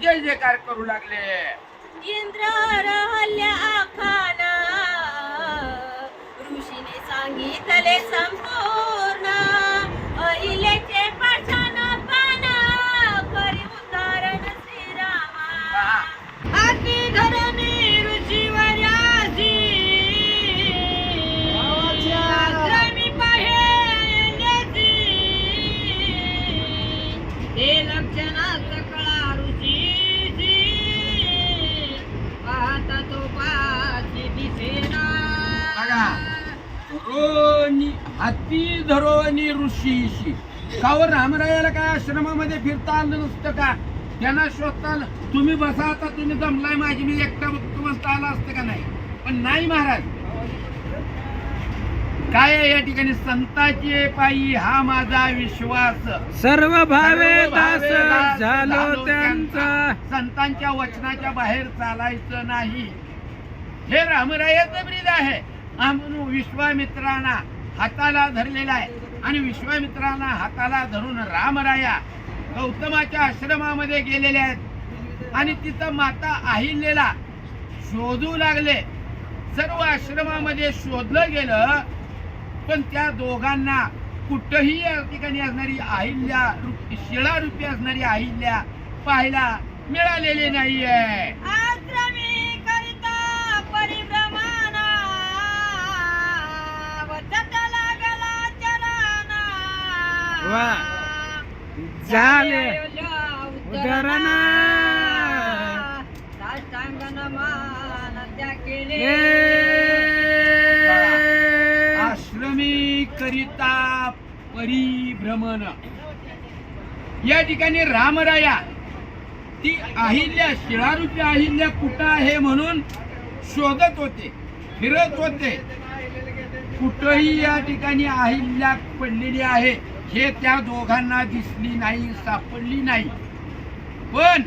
जय जयकार करू लागले. इंद्र रहल्या आखाना ऋषीने सांगितले संपूर्ण अहिलेचे पाषाण पाना करी उद्धारण श्रीरामा. आती धरणी ऋषीवर्यासी आश्रमी पाहेल्याची हे लक्षणा सकळा ऋषीची पाहता तो पाची दिसेना. हाती धरोनी ऋषीशी कावर रामरायाला काय आश्रमामध्ये फिरता आलं नसतं का? त्यांना शोधता आलं. तुम्ही बसा आता, तुम्ही जमलाय माझी, मी एकटा बसता आला असतं का? नाही. पण नाही महाराज, काय आहे या ठिकाणी संताचे पायी हा माझा विश्वास. सर्व भावे दास झालो त्यांचा. संतांच्या वचनाच्या बाहेर चालायचं नाही. हे रामरायाचं ब्रीद आहे. म्हणून विश्वामित्रांना हाताला धरलेला आहे. आणि विश्वामित्रांना हाताला धरून रामराया गौतमाच्या आश्रमामध्ये गेलेले आहेत. आणि तिथं माता अहिल्याला शोधू लागले. सर्व आश्रमामध्ये शोधलं गेलं, पण त्या दोघांना कुठंही या ठिकाणी असणारी अहिल्या, शिळारूपी असणारी अहिल्या पाहायला मिळालेली नाहीये. आश्रमी करिता परिभ्रमणा वचत लागला चरणा. वा झाले उदाहरणा साष्टांग नमन त्या केले. आश्रमी करिता परिभ्रमण. या ठिकाणी रामराया ती अहिल्या, शिळारूपी अहिल्या कुठं आहे म्हणून शोधत होते, फिरत होते. कुठंही या ठिकाणी अहिल्या पडलेली आहे हे त्या दोघांना दिसली नाही, सापडली नाही. पण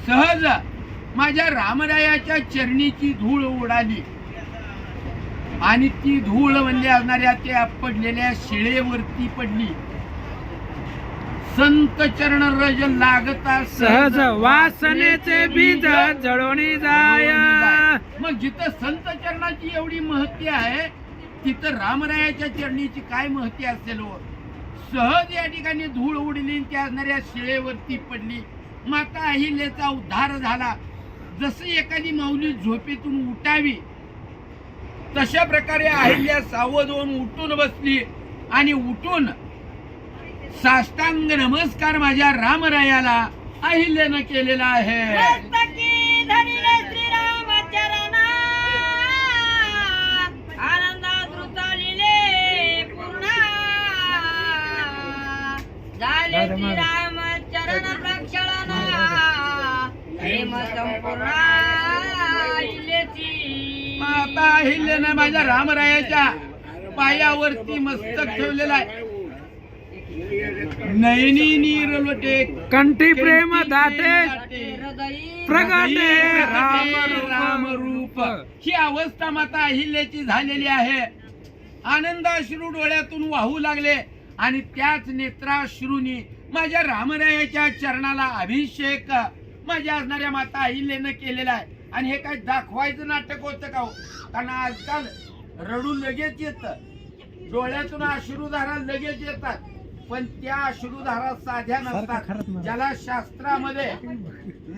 सहज माझ्या रामरायाच्या चरणीची धूळ उडाली. आणि ती धूळ म्हणजे असणाऱ्या त्या पडलेल्या शिळेवरती पडली. संत चरण रज लागता सहज वासनेचे बीज जळोनी जाय. मग जिथं संत चरणाची एवढी महती आहे, तिथं रामरायाच्या चरणीची काय महती असेल हो? सहज या ठिकाणी धूळ उडली, त्या असणाऱ्या शिळेवरती पडली. माता अहिल्याचा उद्धार झाला. जसं एखादी माऊली झोपेतून उठावी तशा प्रकारे अहिल्या सावध होऊन उठून बसली. आणि उठून साष्टांग नमस्कार माझ्या रामरायाला अहिल्यानं केलेला आहे. मस्तकी धरिले श्रीराम चरणा आनंदात रुतलिले पूर्णा. झाले श्रीराम चरण प्रक्षालना प्रेम संपूर्ण अहिल्याची. माता अहिल्यानं माझ्या रामरायाच्या पायावरती मस्तक ठेवलेला आहे. नयनी नीरलवटे कंठी प्रेम दाटे हृदयी प्रगटे राम रूप. ही अवस्था माता अहिल्याची झालेली आहे. आनंदाश्रू डोळ्यातून वाहू लागले. आणि त्याच नेत्राश्रूनी माझ्या रामरायाच्या चरणाला अभिषेक माझ्या असणाऱ्या माता अहिल्यानं केलेला आहे. आणि हे काय दाखवायचं नाटक होतं का हो? कारण आजकाल रडू लगेच येतं, डोळ्यातून अश्रुधारा लगेच येतात. पण त्या अश्रुधारा साध्या नसतात. ज्याला शास्त्रामध्ये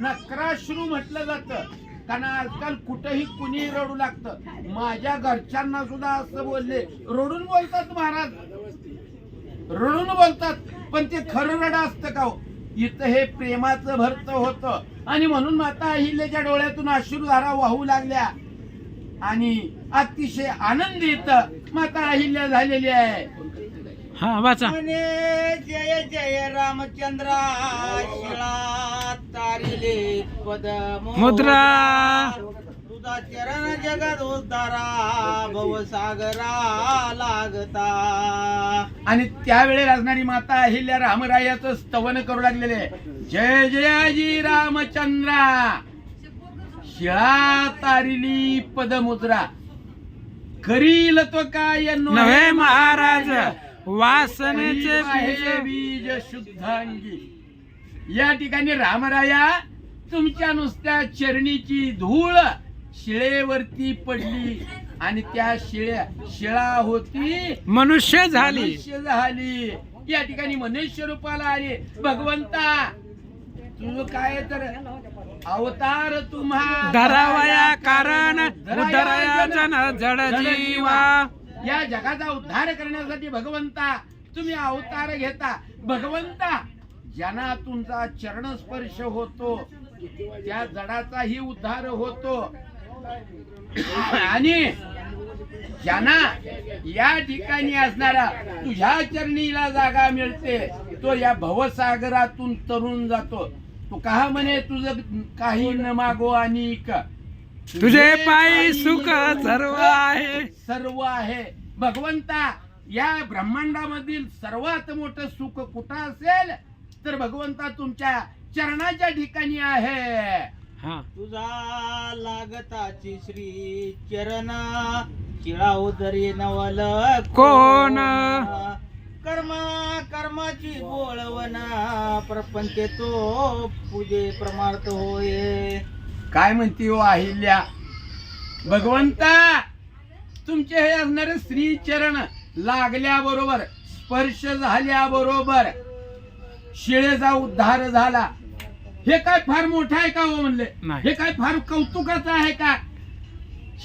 नक्राश्रू म्हटलं जातं. कारण आजकाल कुठेही कुणी रडू लागतं. माझ्या घरच्यांना सुद्धा असं बोलले, रडून बोलतात महाराज, रडून बोलतात, पण ते खरं रड असतं का हो? इथं हे प्रेमाचं भरत होतं आणि म्हणून माता अहिल्याच्या डोळ्यातून अश्रुधारा वाहू लागल्या आणि अतिशय आनंदित माता अहिल्या झालेली आहे. हा वाचा. म्हणे जय जय रामचंद्रा शिळा तारिले पद मुद्रा. तुझा चरण जगत उद्धारा भवसागरा लागता. आणि त्यावेळेला असणारी माता अहिल्या रामरायाचं स्तवन करू लागलेले आहे. जय जयाजी रामचंद्रा शिळा तारिली पदमुद्रा करील तो काय नव्हे महाराज वासनेचे आहे बीज शुद्धांगी. या ठिकाणी रामराया तुमच्या नुसत्या चरणीची धूळ शिळेवरती पडली आणि त्या शिळा होती मनुष्य झाली. मनुष्य झाली. या ठिकाणी मनुष्य रूपाला आली. भगवंता तुझं काय तर अवतार तुम्हा धरावया कारण उदरया जन जड जीवा. या जगाचा उद्धार करण्यासाठी भगवंता तुम्ही अवतार घेता. भगवंता ज्यांना तुमचा चरणस्पर्श होतो त्या जडाचाही उद्धार होतो आणि ज्यांना या ठिकाणी असणारा तुझ्या चरणीला जागा मिळते तो या भवसागरातून तरुण जातो. तू का म्हणे तुझं काही न मागो आणि तुझे पायी सुख सर्व आहे. सर्व आहे. भगवंता या ब्रह्मांडामधील सर्वात मोठं सुख कुठं असेल तर भगवंता तुमच्या चरणाच्या ठिकाणी आहे. हा. तुझा लागताची श्री चरण शिळा उदरी नवल कोण? कर्माची बोळवना प्रपंच तो पूजे प्रमार्थ होय. काय म्हणती हो अहिल्या? भगवंता तुमचे हे असणारे श्री चरण लागल्याबरोबर स्पर्श झाल्याबरोबर शिळेचा उद्धार झाला. हे काय फार मोठं आहे का हो म्हणले? नाही. हे काय फार कौतुकाचं आहे का?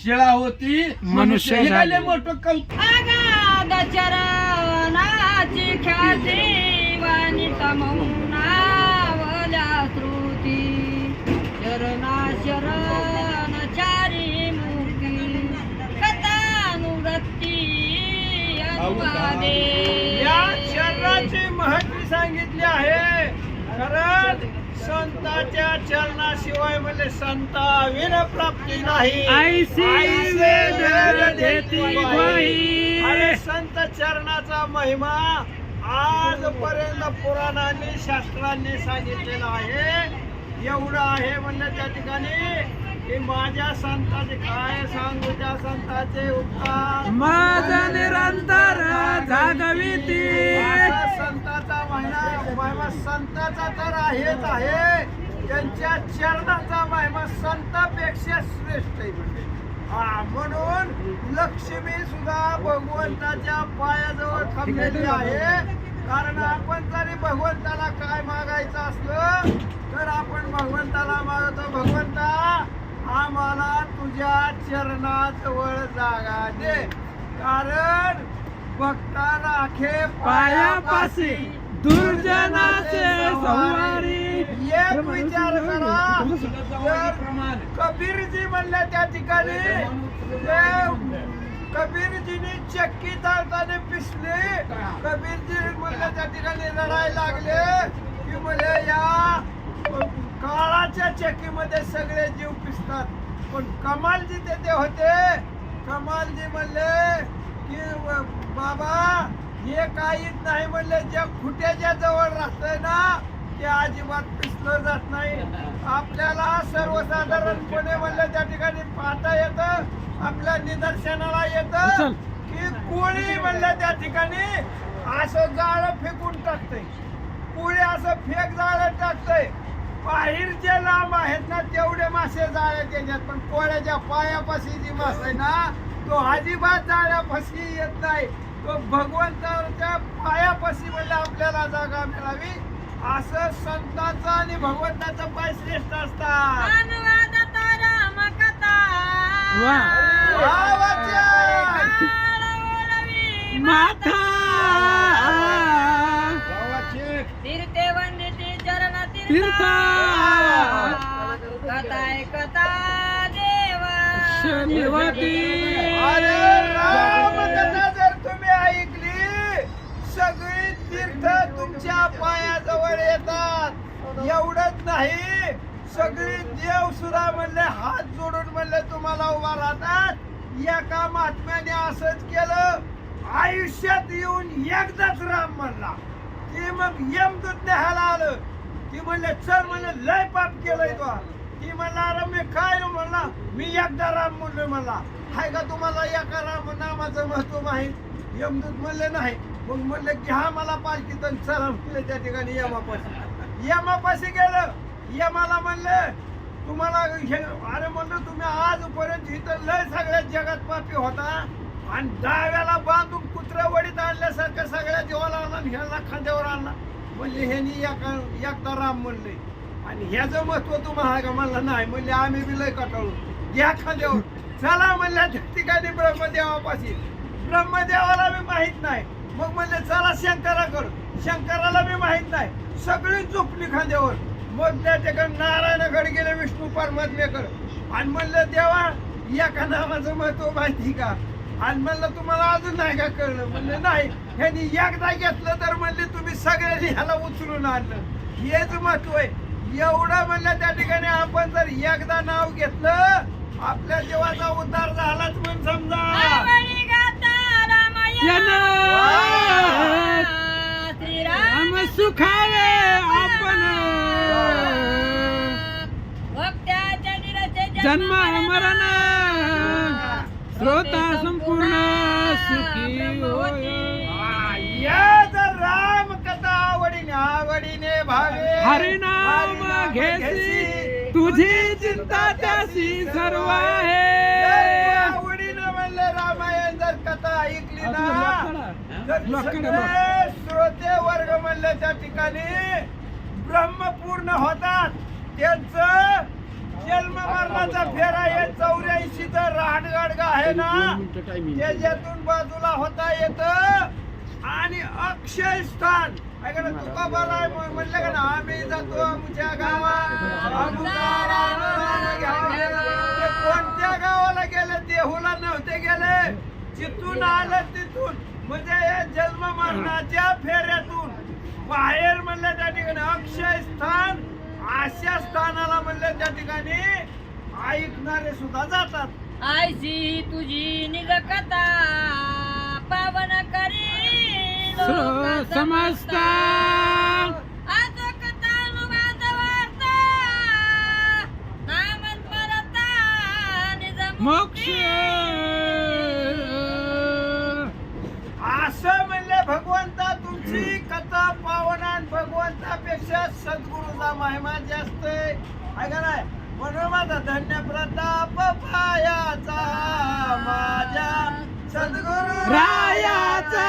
शिळा होती मनुष्य हे काय झाले. लय मोठं कौतुक. अगाध चरणाची ख्याती वाणिता मौनावल्या श्रुती चरणा शरण चारी मूर्ती कथानुवृत्ती अनुवादे. या चरणाची महत्व सांगितली आहे. कारण संताच्या चरणाशिवाय म्हणजे संताविन प्राप्ती नाही. ऐसी वेद देती ग्वाही. अरे संत चरणाचा महिमा आजपर्यंत पुराणांनी शास्त्रांनी सांगितलेला आहे. एवढं आहे म्हणलं त्या ठिकाणी की माझ्या संताचे काय सांगू, त्या संताचे उपकार माझ निरंतर जागविती. माझा संताचा महिमा संताचा तर आहेच आहे. त्यांच्या चरणाचा महिमा संतापेक्षा श्रेष्ठ आहे. म्हणजे म्हणून लक्ष्मी सुद्धा भगवंताच्या पायाजवळ थांबलेली आहे. कारण आपण जरी भगवंताला काय मागायचं असलं तर आपण भगवंताला मागतो, भगवंता आम्हाला तुझ्या चरणाजवळ जागा दे. कारण भक्ता राखे पायापासी दुर्जनाचे संहारी. एक विचार करा. जर कबीरजी म्हणले त्या ठिकाणी कबीरजीने चक्की चालताना पिसले. कबीरजी म्हणले त्या ठिकाणी रडायला लागले की मला या काळाच्या चक्कीमध्ये सगळे जीव पिसतात. पण कमालजी तेथे होते. कमालजी म्हणले की बाबा हे काहीच नाही म्हणले. ज्या खुट्याच्या जवळ राहतंय ना ते अजिबात पिसलं जात नाही. आपल्याला सर्वसाधारणपणे म्हणलं त्या ठिकाणी पाहता येतं, आपल्या निदर्शनाला येतं की कोळी म्हणलं त्या ठिकाणी असं जाळं फेकून टाकतंय. कोळी असं फेक जाळं टाकतंय. बाहेर जे लांब आहेत ना तेवढे मासे जाळ्यात येतात, पण कोळ्याच्या पायापाशी जी मास आहे ना तो अजिबात जाळ्यापाशी येत नाही. तो भगवंताच्या पायापाशी म्हणजे आपल्याला जागा मिळावी. असं संतांचा आणि भगवंताचा पाय श्रेष्ठ असतात. अनुवादता राम वा भावाच्या माथा तीर्थे वंदिते चरण तीर्थ तीर्था कथाय कथा देवा शनिवती अरे रामकथा जर तुम्ही ऐकली सगळी तीर्थ तुमच्या पायाजवळ येतात. एवढंच नाही, सगळी देव सुद्धा म्हणले हात जोडून म्हणले तुम्हाला उभा राहतात. एका महात्म्याने असंच केलं, आयुष्यात येऊन एकदाच राम म्हणला की मग यमदूत न्यायला आलं की म्हणले चल म्हणले लय पाप केलंय तो. ती म्हणला अरे मी काय रे म्हणला मी एकदा राम म्हणलोय म्हणला. हाय का तुम्हाला एका राम नामाचं महत्व माहीत? यमदूत म्हणले नाही. मग म्हणले की हा मला पालखीत आणि चला म्हणले त्या ठिकाणी यमापाशी गेलं. यमाला म्हणले तुम्हाला अरे म्हणलं तुम्ही आजपर्यंत इथं लय सगळ्या जगात पापी होता आणि डाव्याला बांधून कुत्र्या वडीत आणल्यासारखं सगळ्या जीवाला आणला आणि ह्याला खांद्यावर आणला. म्हणजे ह्यानी एकदा राम म्हणले आणि ह्याचं महत्व तुम्हाला आहे का? म्हणलं नाही. म्हणले आम्ही बी लय कटाळू घ्या खांद्यावर चला म्हणल्या त्या ठिकाणी ब्रह्मदेवापाशी. ब्रह्मदेवाला बी माहित नाही. मग म्हणले चला शंकराकडं. शंकराला बी माहित नाही. सगळी झोपली खांद्यावर. मग त्या ठिकाणी नारायणाकडे गेले विष्णू परमात्म्याकडे आणि म्हणलं देवा एका नामाचं महत्व माहिती का? आणि म्हणलं तुम्हाला अजून नाही का कळलं? म्हणले नाही. ह्यांनी एकदा घेतलं तर म्हणले तुम्ही सगळ्यांनी ह्याला उचलून आणलं. हेच महत्व आहे. एवढं म्हणलं त्या ठिकाणी आपण जर एकदा नाव घेतलं आपल्या जीवाचा उद्धार झालाच म्हणून समजा. आवडी गाता रामायण राम सुखावे आपण भक्त्याच्या निरते जन्म मरण श्रोता संपूर्ण सुखी होय. या जर राम कथा आवडीने भावे हरिनाम घेसी तुझी चिंता त्यासी सर्व आहे. आवडीनं म्हणलं रामायण जर कथा ऐकली ना तर सगळे श्रोते वर्ग म्हणले त्या ठिकाणी ब्रह्मपूर्ण होतात. त्यांचं जन्म मरणाचा फेरा हे 84चं राहणगाडगा आहे ना त्याच्यातून बाजूला होता येत आणि अक्षय स्थान तुकोबाला म्हणलं का ना आम्ही जातो आमच्या गावात कोणत्या गावाला गेले देहूला नव्हते गेले. जिथून आलं तिथून म्हणजे जन्म मरणाच्या फेऱ्यातून बाहेर म्हणलं त्या ठिकाणी अक्षय स्थान अशा स्थानाला म्हणलं त्या ठिकाणी ऐकणारे सुद्धा जातात. आयसी तुझी निज कथा पावन करी समजता आज कथा अनुवाद वार्ता नाम स्मरता निज मोक्ष असं म्हणले भगवंता तुमची कथा पावन आणि भगवंतापेक्षा सद्गुरूचा महिमा जास्त आहे का नाही? म्हणून माझा धन्य प्रताप पायाचा माझ्या सद्गुरू रायाचा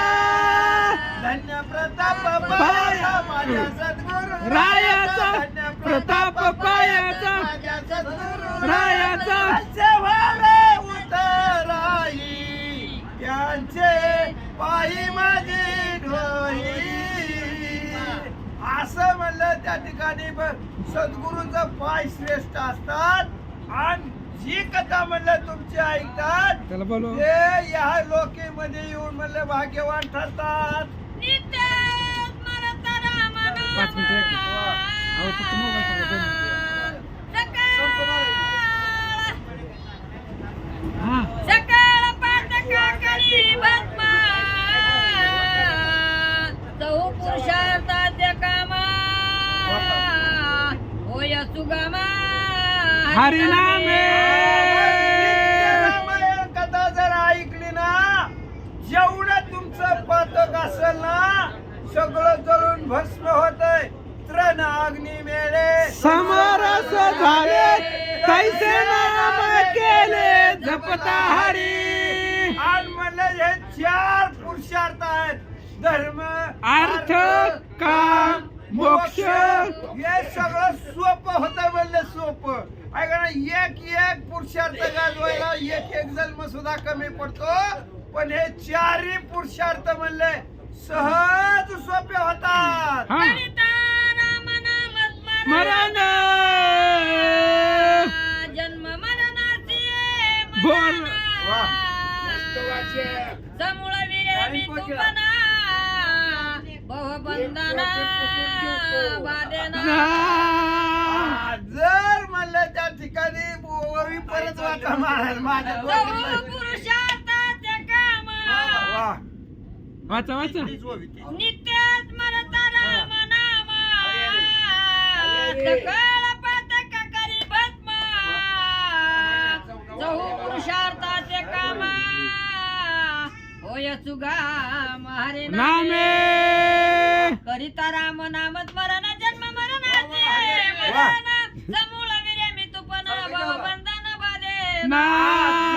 धन्य प्रताप पाया माझ्या सद्गुरू रायाचा धन्य प्रताप पायाचा माझ्या सद्गुरू रायाचा व्हावे उतराई त्यांचे पायी माझी ढोई. असं म्हणलं त्या ठिकाणी सद्गुरूंचा पाय श्रेष्ठ असतात आणि जी कथा म्हणलं तुमची ऐकतात त्याला बोलव. ते या लोकीमध्ये येऊन म्हणलं भाग्यवान ठरतात. नित्य स्मरता राम 5 मिनिटं अहो तू मोबाईल पकड. हा सकाळ पातका करी भस्मा चहु पुरुषार्थाद्य कामा होय सुगमा हरिनामे रामायण कथा जर ऐकली ना जेवढं तुमचं पातक असेल ना सगळं जळून भस्म होतंय. तृण अग्नी मेळे समरस झाले कैसे नाम केले जपता हरी. आणि म्हणलं हे 4 पुरुषार्थ आहेत धर्म अर्थ काम मोक्ष हे सगळं सोपं होतं म्हणलं सोपं ऐका ना, एक एक पुरुषार्थ गाजवायला एक एक जन्म सुद्धा कमी पडतो, पण हे चारही पुरुषार्थ म्हणले सहज सोपे होतात. हा. मरण जन्म मरणाची बोल. वा. समूळ विरे तुपना बहुबंधना बाधेना. जर म्हणलं त्या ठिकाणी ओवी परत वाटा मारायला माझ्या डोक्यात नाही. पुरुषार्थाचे काम वा. वाचा वाचा. नित्यच मरता राम नाम सकळ पातक करी भस्म. जहू पुरुषार्थाचे काम होय सुगाम हरे नामे करिता राम नाम स्मरण जन्म मरणाचे मरण समूळ विरेमी तुपन बहुबंधन बाधे. ना.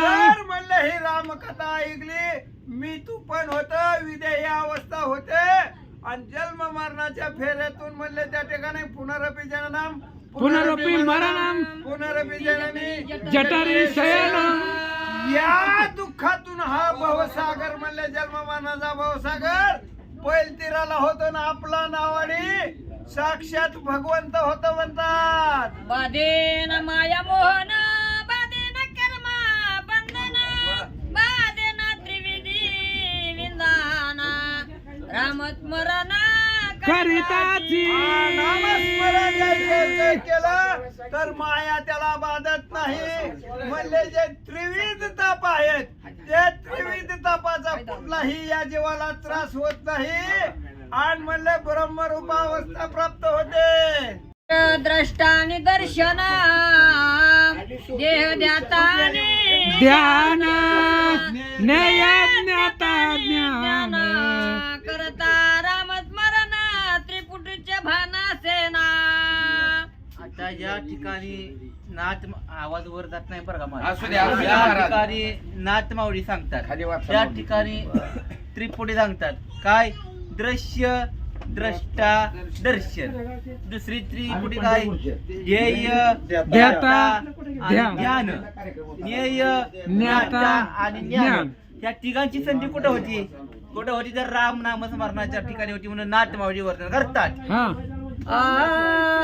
जर म्हणलं ही रामकथा ऐकली, मी तू पण होत विदेही अवस्था होते आणि जन्म मरणाच्या फेऱ्यातून म्हणले त्या ठिकाणी पुनरपी जननम पुनरपी मरणम पुनरपी जननी जठरी शयनम. या दुःखातून हा भवसागर म्हणले जन्म मरणाचा भवसागर पैल तीराला होतो ना आपला नावाडी साक्षात भगवंत होत म्हणतात. बाधेन माया मोहन बाधेन कर्म बंधन बाधेन त्रिविधी विंदाना रामस्मरण करिताची. नामस्मरण जर केलं तर माया त्याला बाधत नाही. म्हणले जे त्रिविध ताप आहेत ते त्रिविध तापाचा कुठलाही या जीवाला त्रास होत नाही आणि म्हणले ब्रह्मरूपावस्था प्राप्त होते. द्रष्टानी दर्शन देह ध्यातानी ध्यान ज्ञेय ज्ञाता ज्ञान करता रामस्मरण त्रिपुटीचे भानासेना. आता या ठिकाणी नाथ आवाज वर जात नाही बरं का माझा. असू द्या, असू द्या, या महाराज. ठिकाणी नाथ माऊली सांगतात, खाली वाचा त्या माऊली. ठिकाणी त्रिपुटी सांगतात काय दृश्य द्रष्टा दर्शन. दुसरी त्रिपुटी काय ध्येय ध्याता आणि ध्यान. ध्येय ज्ञाता आणि ज्ञान. त्या तिघांची संधी कुठं होती? कुठं होती तर राम नाम स्मरणाच्या ठिकाणी होती म्हणून नाथ माऊली वर्णन करतात. हा.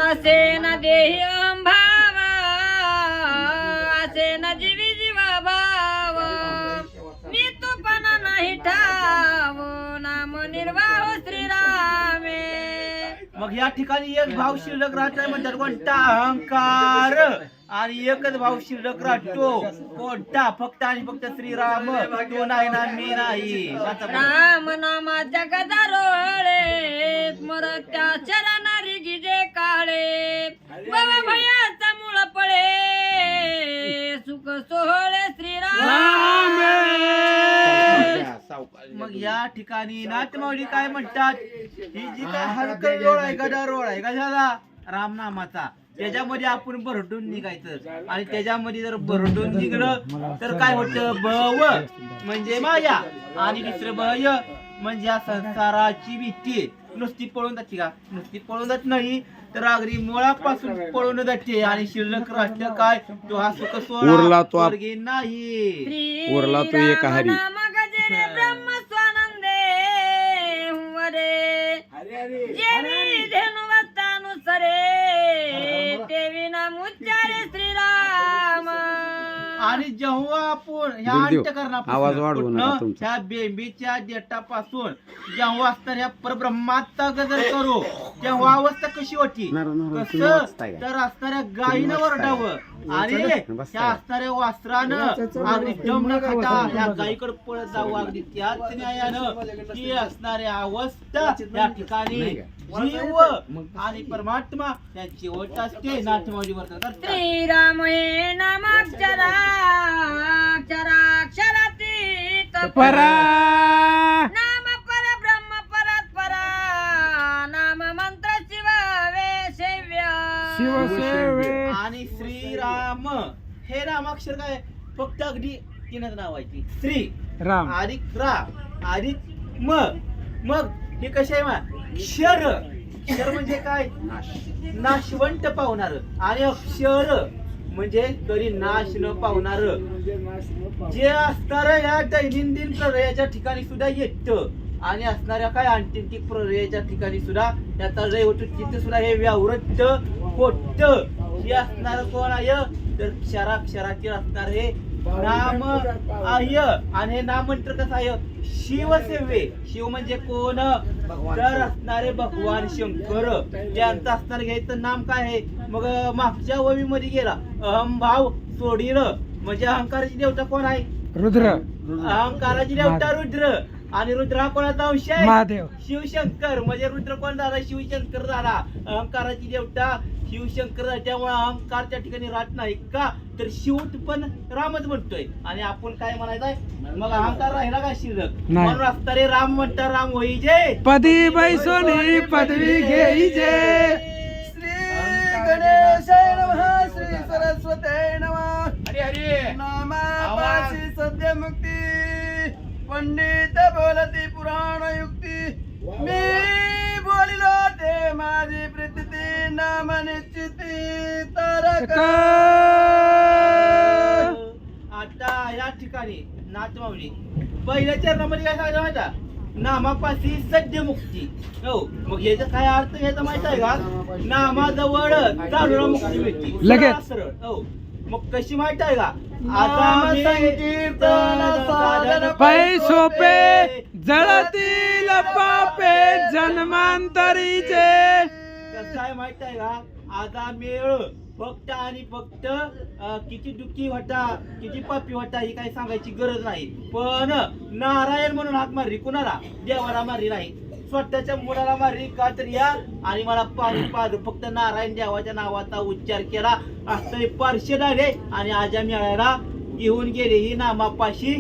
आसे न देहि भाव आसे न जीवी जीव भाव मी तो पण नाही ठाव नाम निर्वाह श्रीरामे. मग या ठिकाणी एक भाव शिल्लक राहत नाही म्हणतात कोणता? अहंकार. आणि एकच भाव शिल्लक राहतो कोणता? फक्त आणि फक्त श्रीराम. तो नाही ना मी नाही. राम नामा जगदा रोळे स्मरत्या चरणारी गिजे काळे बाबा भयाचा मूळ पळे सुख सोहळे श्रीराम. मग या ठिकाणी नाथमाऊली काय म्हणतात? ही जी काय हलकं रोळ आहे गदा रोळ आहे कशाला? रामनामाचा. त्याच्यामध्ये आपण भरडून निघायचं आणि त्याच्यामध्ये जर भरडून निघलं तर काय होतं? भव म्हणजे माया आणि दुसरं भय म्हणजे या संसाराची भीती. नुसती पळून जाते का? नुसती पळून जात नाही तर अगदी मुळापासून पळून जाते आणि शिल्लक राष्ट्र काय? तो हा सुख उरला तो आप- स्वर्गी नाही. उरला तो एक हरी. नाम गजरे ब्रह्म स्वानंदे हुवरे जेवी धेनुवत्तानुसरे तेवी नाम उच्चारे श्रीराम. आणि जेव्हा आपण ह्या दुर्देव, अंतःकरणापासून आवाज वाढवू नका कुठनं? तुमचा. ह्या बेंबीच्या देठापासून जेव्हा असताना ह्या परब्रह्माचा गजर करू तेव्हा अवस्था कशी होती? कसं तर असणाऱ्या गायीनं वरडावं आणि त्या असणाऱ्या वासरानं अगदी दम न खाता ह्या गायीकडे पळत जावं. अगदी त्याच न्यायानं ती असणाऱ्या अवस्था त्या ठिकाणी जीव आणि परमात्मा यांची ओट असते. नाथमाऊली वर्तन करतात. श्रीराम हे नामाक्षरा अक्षराक्षरातीत परा नाम पर ब्रह्म परत परा नाम मंत्र शिवावे सेव्य. शिवसेवे. आणि श्रीराम हे नामाक्षर काय? फक्त अगदी तीनच नावायची. श्री राम. आदिक रा आदिक म. मग हे कसे आहे मा? क्षर. क्षर म्हणजे काय? नाशवंत पावणार. आणि अक्षर म्हणजे कधी नाश न पावणार जे असणार या दैनंदिन प्रलयाच्या ठिकाणी सुद्धा येतं आणि असणाऱ्या काय अंत्यंतिक प्रलयाच्या ठिकाणी सुद्धा त्याचा लय होतो तिथे सुद्धा हे व्यावृत्त होत हे असणार कोण आहे तर क्षराक्षराचे असणार हे नाम आहे आणि हे नाम मंत्र कसं आहे शिवसेवे शिव म्हणजे कोण तर असणारे भगवान शंकर त्यांचं असणार घ्यायचं नाम काय आहे मग मागच्या ववी मध्ये गेला अहंभाव सोडील म्हणजे अहंकाराची देवता कोण आहे रुद्र अहंकाराची देवता रुद्र आणि रुद्र हा कोणाचा अंश आहे महादेव शिवशंकर म्हणजे रुद्र कोण झाला शिवशंकर झाला अहंकाराची देवता शिवशंकर झाला त्यामुळे अहंकार त्या ठिकाणी राहत नाही का तर शिव पण रामच म्हणतोय आणि आपण काय म्हणायचंय मग अहंकार राहिला का शिल्लक म्हणून असणारे राम म्हणता राम होईजे पदी बैसोनी पदवी घेईजे श्री गणेशाय नमः श्री सरस्वती नमः हरी हरी नामापाशी सद्य मुक्ती पंडित बोलती पुराण युक्ती मी बोलिलो ते माझी प्रीती नाम निश्चिती तारक आता या ठिकाणी नाथमाऊली पहिल्या चरणामध्ये काय सांगितलं माहिती आहे? नामापाशी सद्य मुक्ती हो मग याचा काय अर्थ घ्यायचा माहित आहे का नामाजवळ चालू मुक्ती मिळते लगेच. सरळ हो मग कशी माहित आहे का नाम संकीर्तन साधन पै सोपे जळतील पापे जन्मांतरीचे काय माहित आहे का आता मेळ फक्त आणि फक्त किती दुःखी होता किती पापी होता ही काही सांगायची गरज नाही पण नारायण म्हणून हाक मारली कुणाला देवाला मारली नाही स्वतःच्या मुलाला मारली का तर या आणि मला पाणी पाज फक्त नारायण देवाच्या नावाचा उच्चार केला असतरी पार्श्वद आले आणि आजा मेळायला घेऊन गेले ही नामापाशी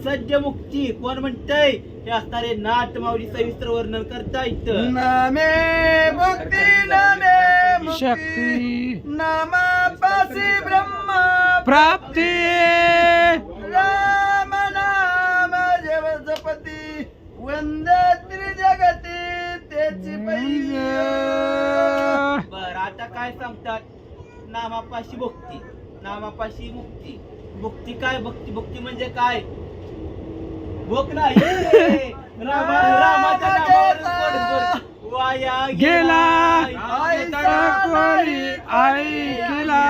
सद्य मुक्ती कोण म्हणतंय हे असणारे नाथ माऊली सविस्तर वर्णन करता येतं नामे मुक्ती नामे मुक्ती शक्ती नामापाशी ब्रह्म प्राप्ती राम नाम जप जपती वंदे त्रिजगती त्याची बर आता काय सांगतात नामापाशी भक्ती नामापाशी मुक्ती भक्ती काय भक्ती भक्ती म्हणजे काय भोक नाही रामाच्या नावावर वाया गेला कोणी ऐकला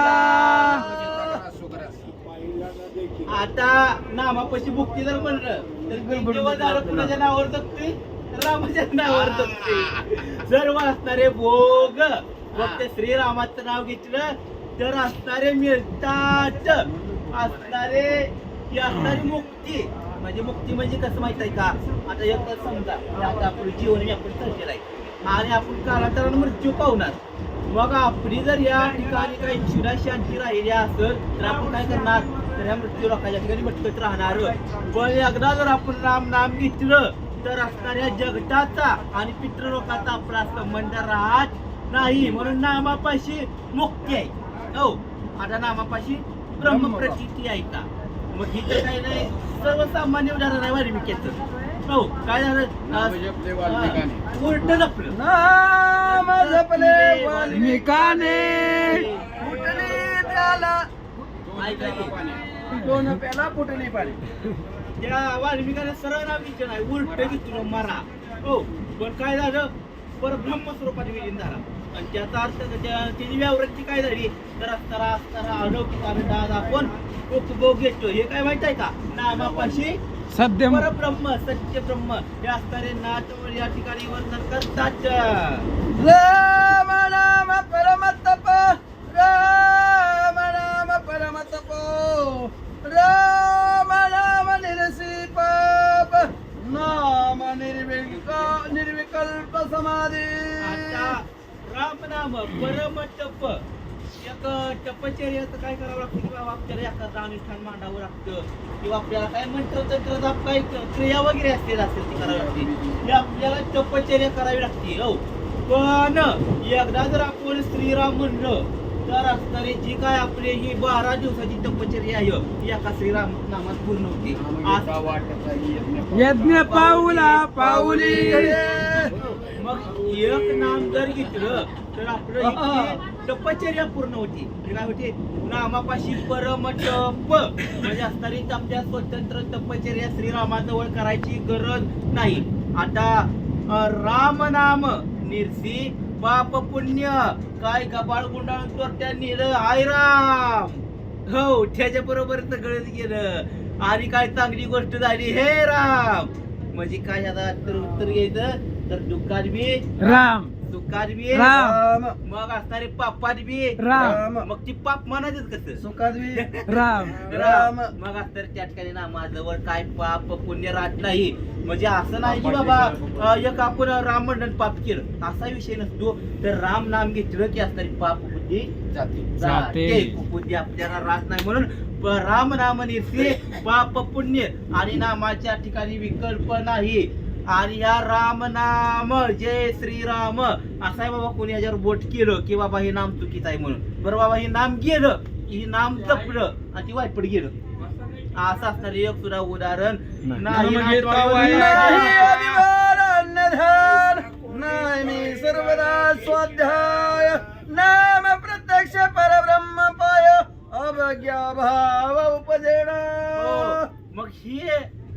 आता नामापाशी भक्ती जर म्हणलं तर जेव्हा झालं कुणाच्या नावावर जगते रामाच्या नावावर जगते सर्व असणारे भोग फक्त श्रीरामाचं नाव घेतलं तर असणारे मिळतात असणारे ही असणारी मुक्ती म्हणजे कसं माहित आहे का आता एक समजा आता आपलं जीवन हे आपण ठरलेलं आहे आणि आपण कालांतराने मृत्यू पावणार मग आपली जर या ठिकाणी काही शिरा शांती राहिली असेल तर आपण काय करणार तर ह्या मृत्यू लोकांच्या ठिकाणी भटकत राहणार पण एकदा जर आपण राम नाम घेतलं तर असणाऱ्या जगताचा आणि पितृलोकाचा आपला संबंध राहत नाही म्हणून नामापाशी मुक्ती आहे हो आता नामापाशी ब्रह्मप्रतीती आहे का मग ही तर काही नाही सर्वसामान्य उदाहरण आहे वाल्मिकीचं हो काय झालं उलट जपलं नाम जपले वाल्मिकाने फुटली त्याला ऐका की, दोन प्याला फुटली पाणी त्या वाल्मिकाने सरळ नाव घेतलं नाही उलट घेतलं मारा हो पण काय झालं परब्रह्म स्वरूपात विलीन झाला आणि त्याचा अर्थ त्याची व्यावृत्ती काय झाली तर असताना अलौकिक आनंदात आपण उपभोग घेतो हे काय माहित आहे का नामापाशी सद्य परब्रह्म सत्य ब्रह्म हे असणारे नाथ या ठिकाणी वर्णन करतात राम नाम परम तप राम नाम परम तप राम नाम निरसी पाप नाम निर्विकल्प समाधी आता राम नाम परम तप एक तपचर्याचं काय करावं लागतं किंवा आपल्याला एखादं अनुष्ठान मांडावं लागतं किंवा आपल्याला काय मंत्र तंत्र जाप काही क्रिया वगैरे असेल ती करावी लागते ही आपल्याला तपचर्या करावी लागते हो पण एकदा जर आपण श्रीराम म्हणलं तर असणारी जी काय आपली ही 12 दिवसाची तपश्चर्या आहे ही एका श्रीराम नामात पूर्ण होती. आज नामगीता वाटचा यज्ञ यज्ञ पाऊला पाऊली मग एक नाम जर घेतलं तर आपलं इतकी तपश्चर्या पूर्ण होती. हे काय होती? नामापाशी परम तप म्हणजे असणारी आपल्या स्वतंत्र तपश्चर्या श्रीरामाजवळ करायची गरज नाही. आता राम नाम निर्सी पाप पुण्य काय कपाळ गुंडाळून चोरट्या नेलं हाय राम. हो त्याच्या बरोबर सगळंच गेलं आणि काय चांगली गोष्ट झाली हे राम. म्हणजे काय आता उत्तर घ्यायचं तर दुःखात बी राम दुःखात बी राम मग असणारे पापात बी राम मग ती पाप म्हणायचं कसं सुखात बी राम राम. मग असतर त्या ठिकाणी नामाजवळ काय पाप पुण्य राहत नाही. म्हणजे असं नाही की बाबा एक आपण राम मंडन पाप केलं असा विषय नसतो. तर राम नाम घेतलं की असणारी पाप बुद्धी जाते. बुद्धी आपल्याला राहत नाही. म्हणून राम नाम निर्से पाप पुण्य आणि नामाच्या ठिकाणी विकल्प नाही. आणि या राम नाम जय श्रीराम असं आहे बाबा. कोणी याच्यावर बोट केलं की बाबा हे नाम चुकीचं आहे म्हणून बरं बाबा हे नाम गेलं ही नाम जपलं आणि ती वायपट गेलं असं असणार एक सुद्धा उदाहरण नाही. नाही अभिमान अन्नधान, नाही मी सर्वदा स्वाध्याय, नाम प्रत्यक्ष परब्रह्म पाय, अवज्ञा भाव उपजेण. हो. मग ही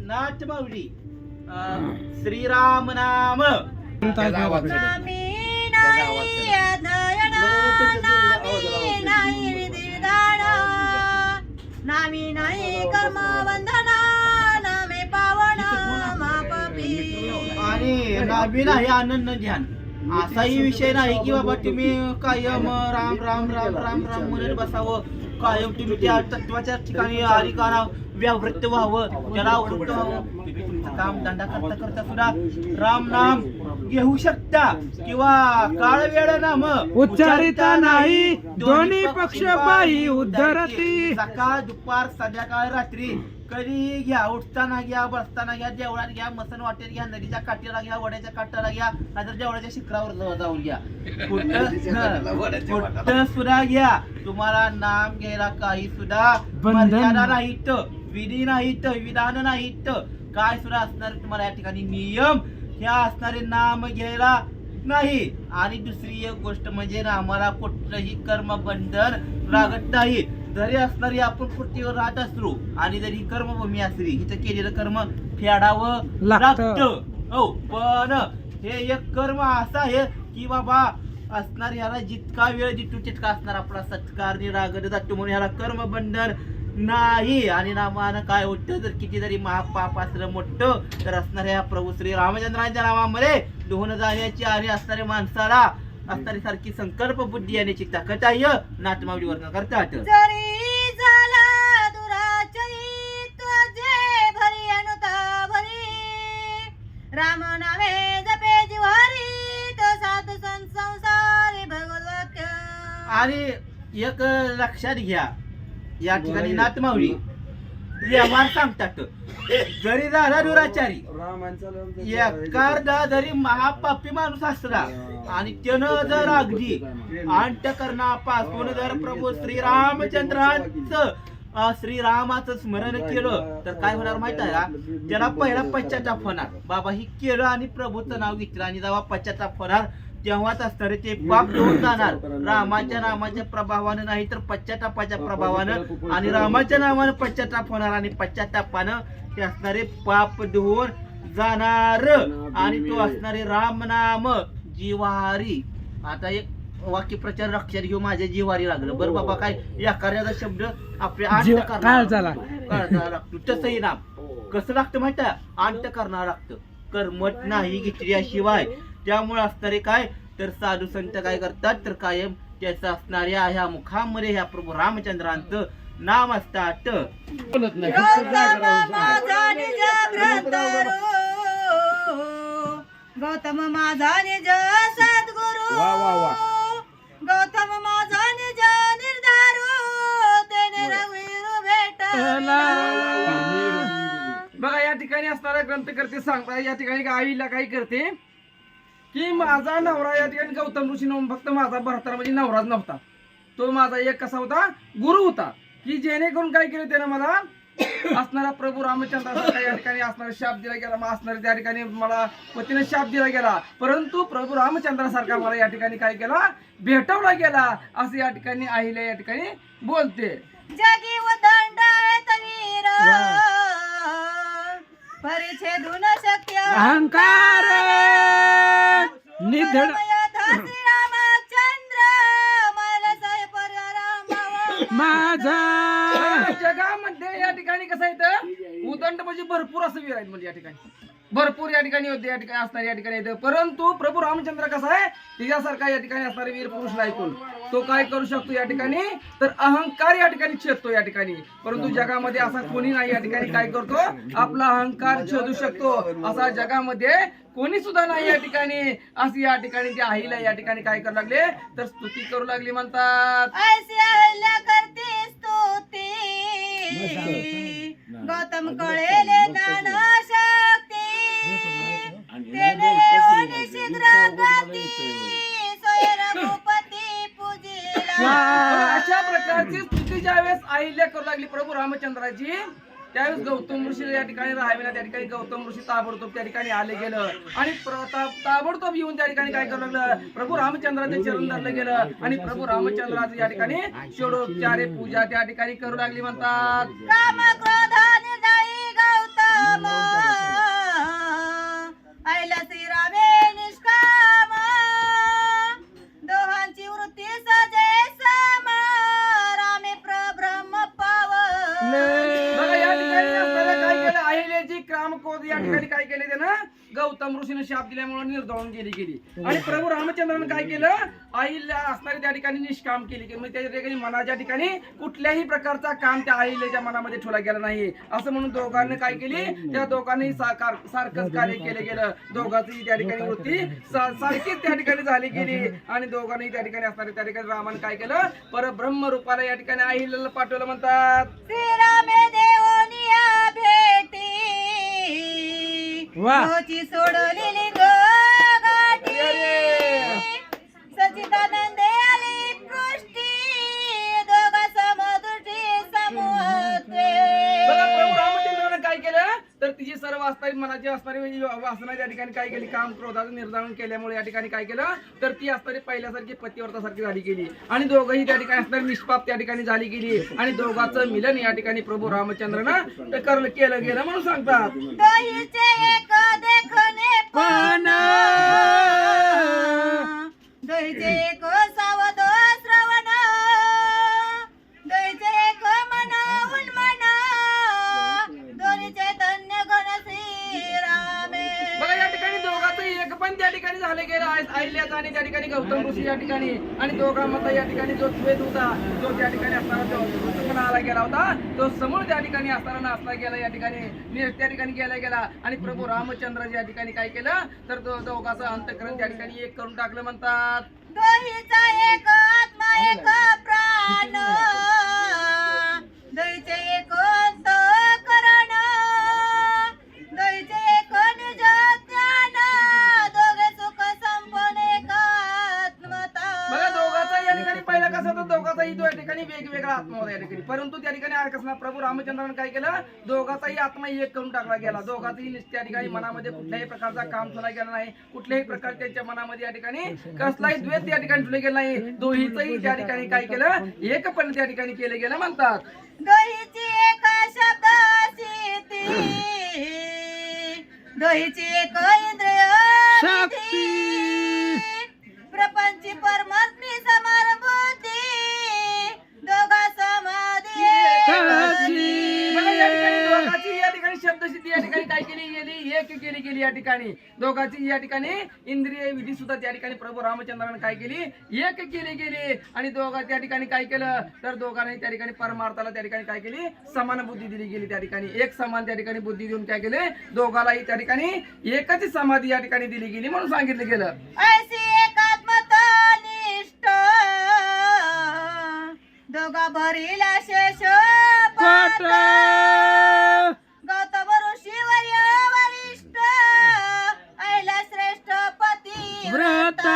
नाट माऊली श्रीराम नाम नामी नाही अध्ययन, नामी नाही विधिविधान, नामी नाही कर्मबंधन, नामे पावन मापी. आणि नामी नाही आनंद ध्यान. असाही विषय नाही की बाबा तुम्ही कायम राम राम राम राम राम म्हणत बसावं. कायम तुम्ही त्या तत्वाच्या ठिकाणी हरिकाना व्यावृत्त व्हावं त्याला आवृत्त व्हावं. तुम्ही तुमचं काम धंदा करता करता सुद्धा राम नाम घेऊ शकता किंवा काळ वेळ नाम उच्चारिता नाही दोन्ही पक्ष पायी उद्धरती. सकाळ दुपार संध्याकाळ रात्री कधीही घ्या. उठताना घ्या, बसताना घ्या, देवळात घ्या, मसन वाटेत घ्या, नदीच्या काठीला घ्या, वड्याच्या काठाला घ्या, नाहीतर देवळाच्या शिखरावर जाऊन घ्या. कुठं सुद्धा घ्या. तुम्हाला नाम घ्यायला काही सुद्धा बंधन मर्यादा नाहीत, विधी नाहीत, विधान नाहीत, काय सुद्धा असणार तुम्हाला या ठिकाणी नियम ह्या असणारे नाम घ्यायला नाही. आणि दुसरी एक गोष्ट म्हणजे नामाला कुठलंही कर्म बंधन लागत नाही. जरी असणारी आपण पृथ्वीवर राहत असलो आणि जरी कर्मभूमी असली हिचं केलेलं कर्म फेडावं लागतं. हो पण हे एक कर्म असं आहे की बाबा असणार ह्याला जितका वेळ जितू तितका असणार आपला सत्कार निरागत जातो. म्हणून ह्याला कर्मबंधन नाही. आणि नामानं काय होतं जर किती जरी महापाप असलं मोठं तर असणाऱ्या प्रभू श्री रामचंद्रांच्या नावामध्ये दोहन जाण्याची आणि असणाऱ्या माणसाला असणारी सारखी संकल्प बुद्धी येण्याची ताकद आहे. नाटमावली वर्णन करतात. जरी झाला दुराचरित तुझे भरी अनुता भरी, राम नामे जपे जिव्हारी, तो साधू संसारी भगवत. आणि एक लक्षात घ्या या ठिकाणी नाटमावली व्यवहार सांगतात. जरी झाला दुराचारी एखादा जरी महापापी माणूस असला आणि त्यानं जर अगदी अंतःकरणापासून जर प्रभू श्रीरामचंद्रांचं श्रीरामाचं स्मरण केलं तर काय होणार माहित आहे का? त्याला पहिला पश्चाताप होणार. बाबा ही केलं आणि प्रभूचं नाव घेतलं आणि जेव्हा पश्चाताप होणार तेव्हाच असणारे ते पाप धुवून जाणार. रामाच्या नामाच्या प्रभावानं नाही तर पश्चातापाच्या प्रभावानं. आणि रामाच्या नावानं पश्चाताप होणार आणि पश्चातापानं ते असणारे पाप धुवून जाणार. आणि तो असणारे राम नाम जिव्हारी. आता एक वाक्यप्रचार लक्षात घेऊ. माझ्या जिव्हारी लागलं बरं बाबा. काय एखाद्याचा शब्द आपल्या अंत लागतो तसंही नाम कसं लागतं माहित आहे? अंत करणार लागतं. कर्मट नाही घेतल्याशिवाय. त्यामुळे असणारे काय तर साधू संत काय करतात तर कायम त्याचं असणाऱ्या ह्या मुखामध्ये ह्या प्रभू रामचंद्रांचं नाम असतात. बोलत नाही. गौतम माझा निज सद्गुरु, वा वा वा. गौतम माझा निज निर्धारू, तेने रघुवीर भेटला. बघा या ठिकाणी असणारा ग्रंथकर्ते सांगता या ठिकाणी आईला काय करते की माझा नवरा या ठिकाणी गौतम ऋषी फक्त माझा भरतार म्हणजे नवराच नव्हता. तो माझा एक कसा होता, गुरु होता, की जेणेकरून काय केलं त्यानं मला असणारा प्रभू रामचंद्राचा या ठिकाणी असणारा शाप दिला गेला, मग असणारा त्या ठिकाणी मला पतीने शाप दिला गेला, परंतु प्रभू रामचंद्रासारखा मला या ठिकाणी काय केला, भेटवला गेला, असं या ठिकाणी अहिल्या या ठिकाणी बोलते. जगी उदंड वीर परिच्छेदून शक्य अहंकार निधड दासी रामचंद्र मला साहेब राम माझा. जगामध्ये या ठिकाणी कसं येतं, उदंड म्हणजे भरपूर असं वीर आहेत, म्हणजे या ठिकाणी भरपूर या ठिकाणी होते, या ठिकाणी असणारे या ठिकाणी येतं, परंतु प्रभू रामचंद्र कसा आहे, तिच्यासारखा या ठिकाणी असणारे वीर पुरुष ऐकून तो काय करू शकतो या ठिकाणी, तर अहंकार या ठिकाणी छेदतो या ठिकाणी. परंतु जगामध्ये असा कोणी नाही या ठिकाणी काय करतो, आपला अहंकार छेदू शकतो, असा जगामध्ये कोणी सुद्धा नाही या ठिकाणी. अशी या ठिकाणी त्या आईला या ठिकाणी काय करू लागले, तर स्तुती करू लागली, म्हणतात ऐसी अहिल्या करते स्तुती गौतम कळेले ज्ञान शक्ती तेने होनी शीघ्र गती सोय रघुपती पूजिला. अशा प्रकारची स्तुती ज्यावेळेस अहिल्या करू लागली प्रभू रामचंद्राची, त्यावेळेस गौतम ऋषी या ठिकाणी राहावे ना, त्या ठिकाणी गौतम ऋषी ताबडतोब त्या ठिकाणी आले गेलं आणि ताबडतोब येऊन त्या ठिकाणी काय करू लागलं, प्रभू रामचंद्राचे चरण धरलं गेलं आणि प्रभू रामचंद्राचं या ठिकाणी षोडोपचारे पूजा त्या ठिकाणी करू लागली, म्हणतात काम क्रोध निर्दयी गौतम ऐला श्रीरामे निष्काम दोहांची वृत्ती सजे सम रामे प्रब्रह्म पावन. बघा या ठिकाणी आपल्याला काय केलं, अहिल्याची क्रामक्रोध या ठिकाणी काय केले त्यानं, गौतम ऋषीने शाप दिल्यामुळे निर्दळून गेली आणि प्रभू रामचंद्राने काय केलं, आईला असणारी त्या ठिकाणी निष्काम केली, म्हणजे त्या ठिकाणी मनाच्या ठिकाणी कुठल्याही प्रकारचा काम त्या आईल्याच्या मनामध्ये ठेवला गेला नाही, असं म्हणून दोघांनी काय केली, त्या दोघांनी सारखंच कार्य केलं गेलं, दोघांची त्या ठिकाणी वृत्ती सारखीच त्या ठिकाणी झाली गेली आणि दोघांनी त्या ठिकाणी असणारे त्या ठिकाणी रामाने काय केलं, परब्रह्म रूपाला या ठिकाणी आईला पाठवलं, म्हणतात श्रीरामे देवोनिया भेटी वा. तोची सोडलेली गाठी सचिदानंदे आली पृष्टी दोघा समदृष्टी समूहत्वे. बघा प्रभू रामचंद्राने काय केलं, तर तिची सर्व असणारी मनाची असणारी वासना त्या ठिकाणी काय केली, काम क्रोधाचं निर्धारण केल्यामुळे या ठिकाणी काय केलं, तर ती असणारी पहिल्यासारखी पतिव्रतासारखी झाली गेली आणि दोघंही त्या ठिकाणी असणारी निष्पाप त्या ठिकाणी झाली गेली आणि दोघांचं मिलन या ठिकाणी प्रभू रामचंद्रानं केलं गेलं म्हणून सांगतात. दोहीचे एक देखणे पण दोहीचे एक सावध श्रवण दोहीचे एक मन उन्मन दोन्हीचे धन्य घन श्रीरामे. बघा या ठिकाणी दोघांचं एक पण त्या ठिकाणी झाले गेलं, अहिल्याचा आणि त्या ठिकाणी गौतम ऋषी या ठिकाणी आणि दोघांमध्ये या ठिकाणी जो द्वेष होता, जो त्या ठिकाणी असताना जो आला गेला होता, तो समोर त्या ठिकाणी असताना नाचला गेला या ठिकाणी त्या ठिकाणी गेला गेला आणि प्रभू रामचंद्र या ठिकाणी काय केलं, तर दोघांचं अंतःकरण त्या ठिकाणी एक करून टाकलं, म्हणतात दोहीचा एक आत्मा एक प्राण दोहीचे एक अंतःकरण दोहीचे एक निज ज्ञान दोघे सुख संपन्न एकात्मता. बघा दोघांचा या ठिकाणी पहिला कसं होतं, दोघांचाही तो या ठिकाणी वेगवेगळा आत्मा होता या ठिकाणी, परंतु त्या ठिकाणी कसं प्रभू रामचंद्राने काय केलं, दोघांचाही आत्मा एक करून टाकला गेला, दोघांचाही त्या ठिकाणी मनामध्ये कुठल्याही प्रकारचा काम ठेवला गेला नाही, कुठल्याही प्रकार त्यांच्या मनामध्ये या ठिकाणी कसलाही द्वेष त्या ठिकाणी ठेवले गेला नाही, दोहीचंही त्या ठिकाणी काय केलं, एक पण त्या ठिकाणी केलं गेलं, म्हणतात दोहीची एक शब्द सिद्धी दोहीची एक इंद्रिय शक्ती प्रपंची परमात्मी समान बुद्धी दोघा समाधी बघा या ठिकाणी दोघांची या ठिकाणी शब्दसिद्धी या ठिकाणी काय केली गेली, एक केली गेली या ठिकाणी, दोघांची या ठिकाणी इंद्रिय विधी सुद्धा त्या ठिकाणी प्रभू रामचंद्राने काय केली, एक केली गेली आणि दोघा त्या ठिकाणी काय केलं, तर दोघांनी त्या ठिकाणी परमार्थाला त्या ठिकाणी काय केली, समान बुद्धी दिली गेली, त्या ठिकाणी एक समान त्या ठिकाणी बुद्धी देऊन काय केले, दोघालाही त्या ठिकाणी एकच समाधी या ठिकाणी दिली गेली म्हणून सांगितलं गेलं. ऐसी एकात्मता निष्ठ दोघा भरीला शेष पाठ गौतम ऋषीवर्य वरिष्ठ ऐला श्रेष्ठ पती व्रता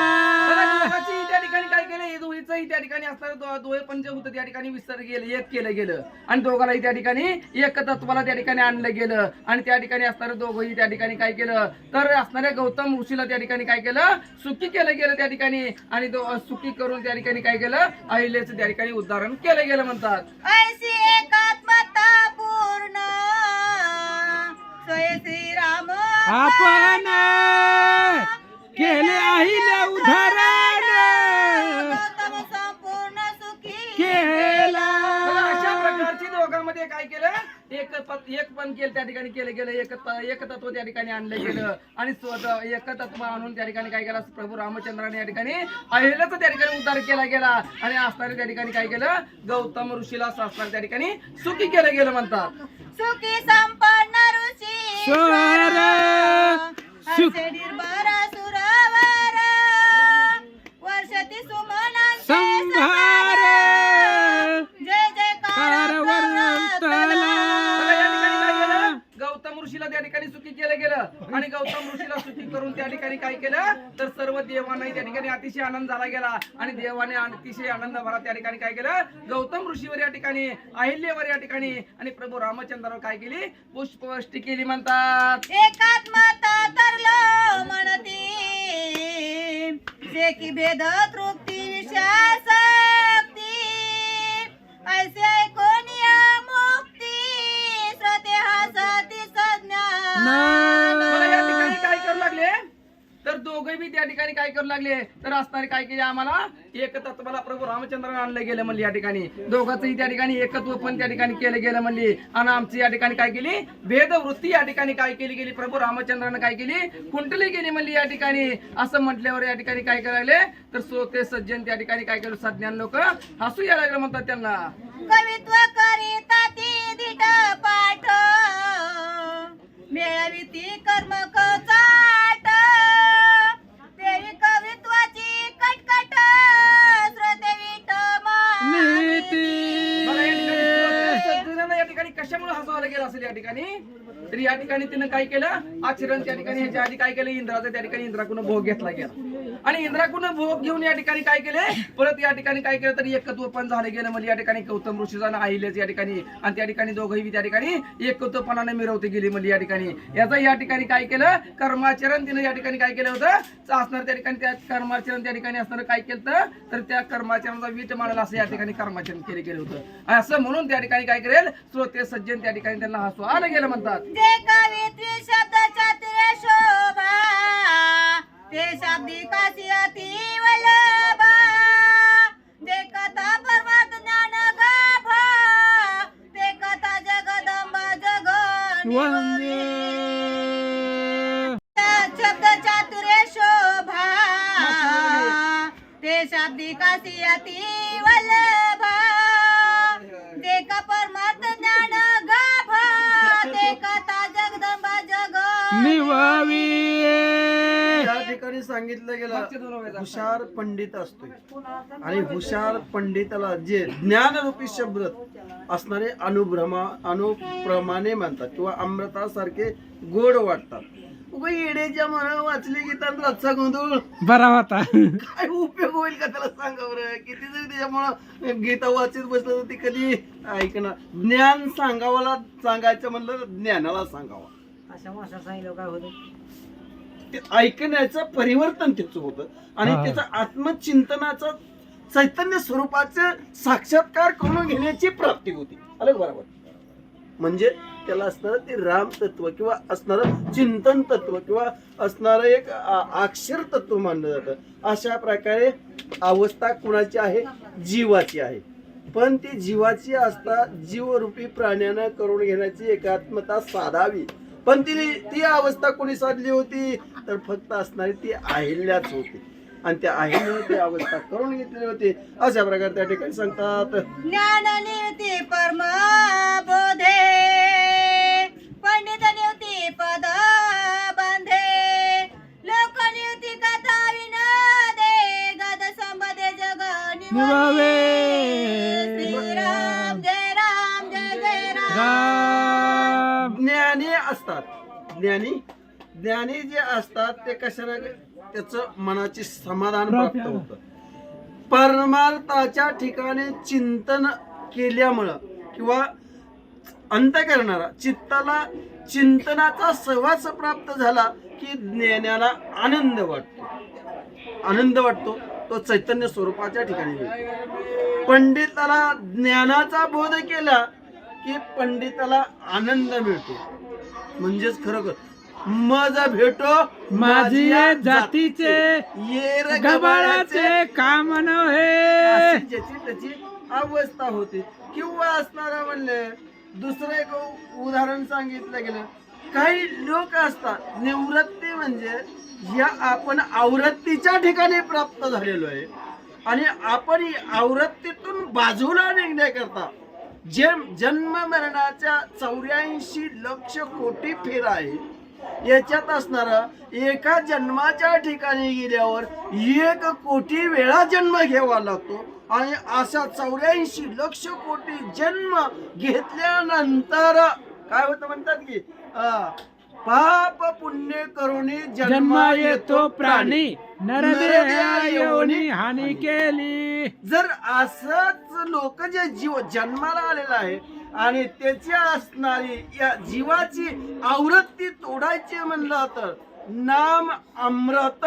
बघा दोघांची त्या ठिकाणी काय केलं, हे दोघीचं दोघंही त्या ठिकाणी असणारे दोहे पंचभूत त्या ठिकाणी विसर गेले, एक केलं गेलं आणि दोघांनाही त्या ठिकाणी एक तत्वाला त्या ठिकाणी आणलं गेलं आणि त्या ठिकाणी असणारे दोघंही त्या ठिकाणी काय केलं तर असणाऱ्या गौतम ऋषीला त्या ठिकाणी काय केलं सुखी केलं गेलं त्या ठिकाणी आणि सुखी करून त्या ठिकाणी काय केलं अहिल्याचं त्या ठिकाणी उदाहरण केलं गेलं म्हणतात. ऐसी एकात्मता पूर्ण स्वय श्रीराम आपण केले अहिल्या उदाहरण गौतम संपूर्ण सुखी केला. अशा प्रकारची दोघांमध्ये काय केलं एक पण केलं त्या ठिकाणी केलं गेलं एक तत्व त्या ठिकाणी आणलं गेलं आणि एक तत्व आणून त्या ठिकाणी काय केलं प्रभू रामचंद्राने या ठिकाणी अहिल्याचा त्या ठिकाणी उद्धार केला गेला आणि असणारे त्या ठिकाणी काय केलं गौतम ऋषीला असणार त्या ठिकाणी सुखी केलं गेलं म्हणतात. सुखी संपन्न ऋषी स्वर हर्षे निर्भर सुरवर वर्षती सुमनांचे संभार जय जयकार वर्तला. बघा, या ठिकाणी काय केलं गौतम ऋषीला त्या ठिकाणी सुखी केलं गेलं आणि गौतम ऋषीला सुखी करून त्या ठिकाणी काय केलं तर सर्व देवांनाही त्या ठिकाणी अतिशय आनंद झाला गेला आणि देवाने अतिशय आनंद भरा त्या ठिकाणी काय केलं गौतम ऋषीवर या ठिकाणी अहिल्यावर या ठिकाणी आणि प्रभू रामचंद्रावर काय केली पुष्पवृष्टी केली म्हणतात. एकात्मता तरलो म्हणती जे की भेद तृप्ती विषयासक्ती ऐसे ऐकोनिया मुक्ती श्रोते हसती सज्ञान. मला या ठिकाणी काय करू लागले तर दोघे बी त्या ठिकाणी काय करू लागले तर असणारे काय केले आम्हाला एक तत्वाला प्रभू रामचंद्राने आणलं गेलं म्हणली या ठिकाणी दोघांचंही त्या ठिकाणी एकत्व पण त्या ठिकाणी केलं गेलं म्हणली आणि आमची या ठिकाणी काय केली भेदवृत्ती या ठिकाणी काय केली गेली प्रभू रामचंद्राने काय केली कुंटली गेली म्हणली या ठिकाणी असं म्हटल्यावर या ठिकाणी काय करायले तर श्रोते सज्जन त्या ठिकाणी काय केलं सज्ञान लोक हसू यायला लागले म्हणतात त्यांना. कवित्व करीता ती धीट पाठ मेळविती कर्म कचाट देवी कवित्वाची कटकट श्रोते नीती. बघा, या ठिकाणी श्रोते सज्जनांना या ठिकाणी कशामुळे हसवायला गेलं असेल या ठिकाणी तर या ठिकाणी तिनं काय केलं आचरण त्या ठिकाणी ह्याच्या आधी काय केलं इंद्राचा त्या ठिकाणी इंद्राकडून भोग घेतला गेला आणि इंद्राकडून भोग घेऊन या ठिकाणी काय केले परत या ठिकाणी काय केलं तर एकत्व पण झाले गेलं म्हणजे या ठिकाणी गौतम ऋषीचा आणि अहिल्याचं या ठिकाणी आणि त्या ठिकाणी दोघंही त्या ठिकाणी एकत्वपणाने मिरवते गेली म्हणजे या ठिकाणी याचा या ठिकाणी काय केलं कर्माचरण तिने या ठिकाणी काय केलं होतं असणार त्या ठिकाणी त्या कर्माचरण त्या ठिकाणी असणार काय केलं तर त्या कर्माचरणाचा वीट मानाला असं या ठिकाणी कर्माचरण केले गेले होतं असं म्हणून त्या ठिकाणी काय करेल श्रोते सज्जन त्या ठिकाणी त्यांना हसू आलं गेलं म्हणतात. जे कवित्री शब्द चातुर्य शोभा ते शाब्दिकासी अति वल्लभा ते कथा परमात्म ज्ञान गाभा ते कथा जगदंबा जगनिवरी शब्द चातुर्य शोभा ते शाब्दिकासी अति वल्लभा ते का परमात्म ज्ञान गाभा ते कथा जगदंबा निवावी. या ठिकाणी सांगितलं गेलं हुशार पंडित असतोय आणि हुशार पंडिताला जे ज्ञानरूपी शब्द असणारे अनुप्रमाणे म्हणतात किंवा अमृतासारखे गोड वाटतात. उगा येड्याच्या मना वाचले गीतात रच्चा गोंधळ बरा होता. काय उपयोग होईल का त्याला सांगा बरं किती जरी त्याच्यामुळं गीता वाचित बसलं तर ती कधी ऐकणार ज्ञान सांगायचं म्हणलं तर ज्ञानाला सांगावं ते ऐकण्याचं परिवर्तन त्याचं होतं आणि त्याचं आत्मचिंतनाचं चैतन्य स्वरूपाचं साक्षात्कार करून घेण्याची प्राप्ती होती. अलग बरोबर म्हणजे त्याला असणारं ते राम तत्व किंवा असणारं चिंतन तत्व किंवा असणारं एक अक्षर तत्व मानलं जातं. अशा प्रकारे अवस्था कुणाची आहे जीवाची आहे पण ती जीवाची असता जीवरूपी प्राण्यानं करून घेण्याची एकात्मता साधावी पण ती अवस्था कोणी साधली होती तर फक्त असणारी ती अहिल्याच होती आणि त्या अहिल्याने ती अवस्था करून घेतलेली होती. अशा प्रकारे त्या ठिकाणी सांगतात ज्ञान निवती परम बोधे पंडित निवती पद बंधे लोक निवती कथा विनोदे गद संबदे जग निवावे. श्रीराम जय राम जय जय राम. ज्ञानी असतात ज्ञानी जे असतात ते कशाने त्याचं मनाचे समाधान प्राप्त होतं परमार्थाच्या ठिकाणी चिंतन केल्यामुळं किंवा अंतःकरणाला चित्ताला चिंतनाचा सहवास प्राप्त झाला की ज्ञानाला आनंद वाटतो तो चैतन्य स्वरूपाच्या ठिकाणी मिळतो. पंडिताला ज्ञानाचा बोध केला की पंडिताला आनंद मिळतो. म्हणजेच खरोखर मज भेटो माझी जातीचे ये रे गबाळाचे काम नव्हे. अशी ज्याची त्याची अवस्था होते. किंवा असणारा म्हणले दुसरं एक उदाहरण सांगितलं गेलं, काही लोक असतात निवृत्ती म्हणजे या आपण आवृत्तीच्या ठिकाणी प्राप्त झालेलो आहे आणि आपण आवृत्तीतून बाजूला निघण्याकरता जन्म मरणाच्या 84 लक्ष कोटी फेरा आहे. याच्यात असणारा एका जन्माच्या ठिकाणी गेल्यावर 1 कोटी वेळा जन्म घ्यावा लागतो आणि अशा 84 लक्ष कोटी जन्म घेतल्यानंतर काय होतं म्हणतात की पाप पुण्य करुणी जन्म येतो प्राणी नरदेहा येऊनी हानी केली. जर असंच लोक जे जीव जन्माला आलेला आहे आणि त्याची असणारी या जीवाची आवृत्ती तोडायची म्हणलं तर नाम अमृत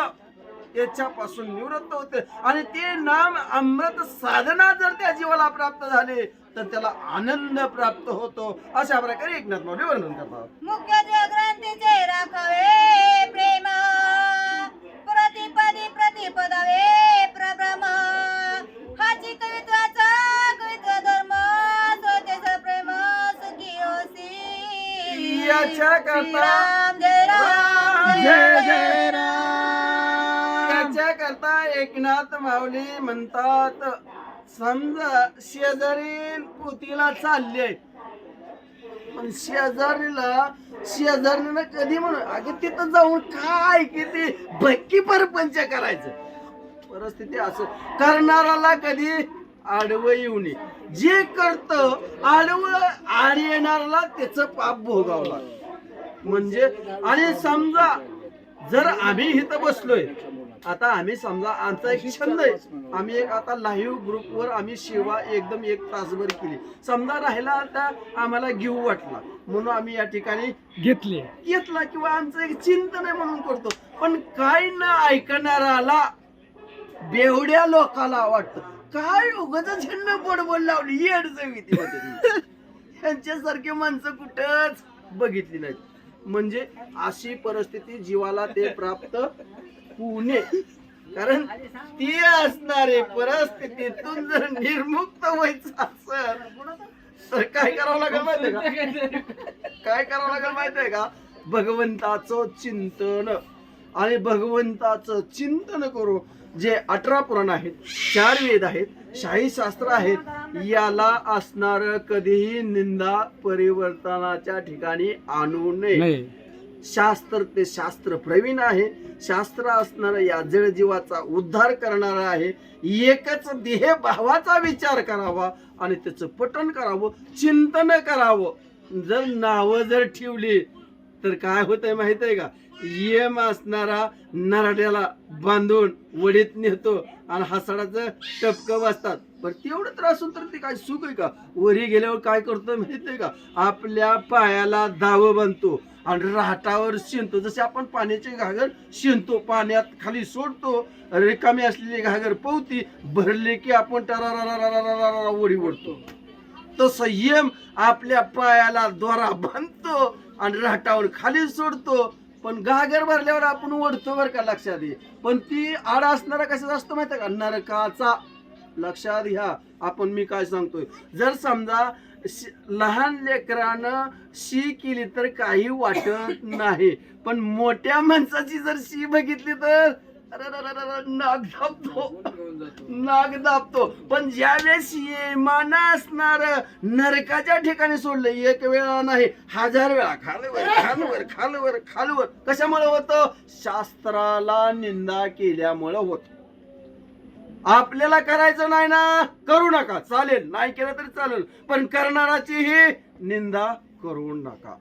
याच्यापासून निवृत्त होते आणि ते नाम अमृत साधना जर त्या जीवाला प्राप्त झाले तर त्याला आनंद प्राप्त होतो. अशा प्रकारे एकनाथ माऊली वर्णन करतात. मुख्य ग्रंथीचे राखावे प्रेम प्रतिपदी प्रतिपदावे प्रभ्रम हाची कवित्वाचा कवित्व धर्म स्वतेच प्रेम सुखी होसी. याच्या करता श्रीराम जय राम जय जय राम. याच्या करता एकनाथ माऊली म्हणतात, समजा शेजारी पोतीला चालले पण शेजारीनं कधी म्हणून अगं तिथं जाऊन काय किती भक्की परपंच करायचं. परिस्थिती असं करणाराला कधी आडवं येऊ नये. जे करत आडवं आड येणाऱ्याला त्याचं पाप भोगावं लागतं. म्हणजे आणि समजा जर आम्ही इथं बसलोय, आता आम्ही समजा आमचा एक छंद आहे, आम्ही एक आता लाईव्ह ग्रुपवर आम्ही सेवा एकदम 1 तासभर केली. समजा राहिला आता आम्हाला घेऊ वाटला म्हणून आम्ही या ठिकाणी घेतला किंवा आमचं एक चिंतन आहे म्हणून करतो. पण काय न ऐकणाराला बेवड्या लोकाला वाटतं काय उगाच झेंड बडबड लावली येड समिती यांच्यासारखे माणसं कुठंच बघितली नाहीत. म्हणजे अशी परिस्थिती जीवाला ते प्राप्त होऊ नये. कारण ती असणारे परिस्थितीतून जर निर्मुक्त व्हायचं असेल तर काय करावं लागेल माहितीये का? काय करावं लागेल माहितीये का? भगवंताचं चिंतन आणि भगवंताचं चिंतन करू. जे 18 पुराण आहेत, 4 वेद आहेत, शाही शास्त्र आहेत, याला असणार कधीही निंदा परिवर्तनाच्या ठिकाणी आणू नये. शास्त्र ते शास्त्र प्रवीण आहे. शास्त्र असणार या जड जीवाचा उद्धार करणार आहे. एकच देह भावाचा विचार करावा आणि त्याचं पठण करावं, चिंतन करावं. जर नावं जर ठेवली तर काय होतंय माहित आहे का? येम असणारा नराड्याला बांधून वडीत नेतो आणि हासाडाचं टपकं बसतात. पण तेवढं तर असून तर ते काय सुख आहे का? वरी गेल्यावर काय करतो माहितीये का? आपल्या पायाला दाव बांधतो आणि राहटावर शिंतो. जसे आपण पाण्याचे घागर शिंतो, पाण्यात खाली सोडतो, रिकामी असलेली घागर पोवती भरले की आपण टरारा वडी ओढतो. तो संयम आपल्या पायाला दोरा बांधतो आणि राहटावर खाली सोडतो. पण घागर भरल्यावर आपण ओढतो बरं का, लक्षात ये. पण ती आड असणारा कशाचा असतो माहिती का? नरकाचा. लक्षात घ्या आपण मी काय सांगतोय. जर समजा लहान लेकरानं शी केली तर काही वाटत नाही, पण मोठ्या माणसाची जर शी बघितली तर नाग दाबतो. पण ज्यावेळेस येमान असणार नरकाच्या ठिकाणी सोडलं, 1 वेळा नाही 1000 वेळा खालवर खालवर कशामुळे होतं? शास्त्राला निंदा केल्यामुळं होत. आपल्याला करायचं नाही ना, करू नका, चालेल, नाही केलं तरी चालेल, पण करणाराची ही निंदा करू नका.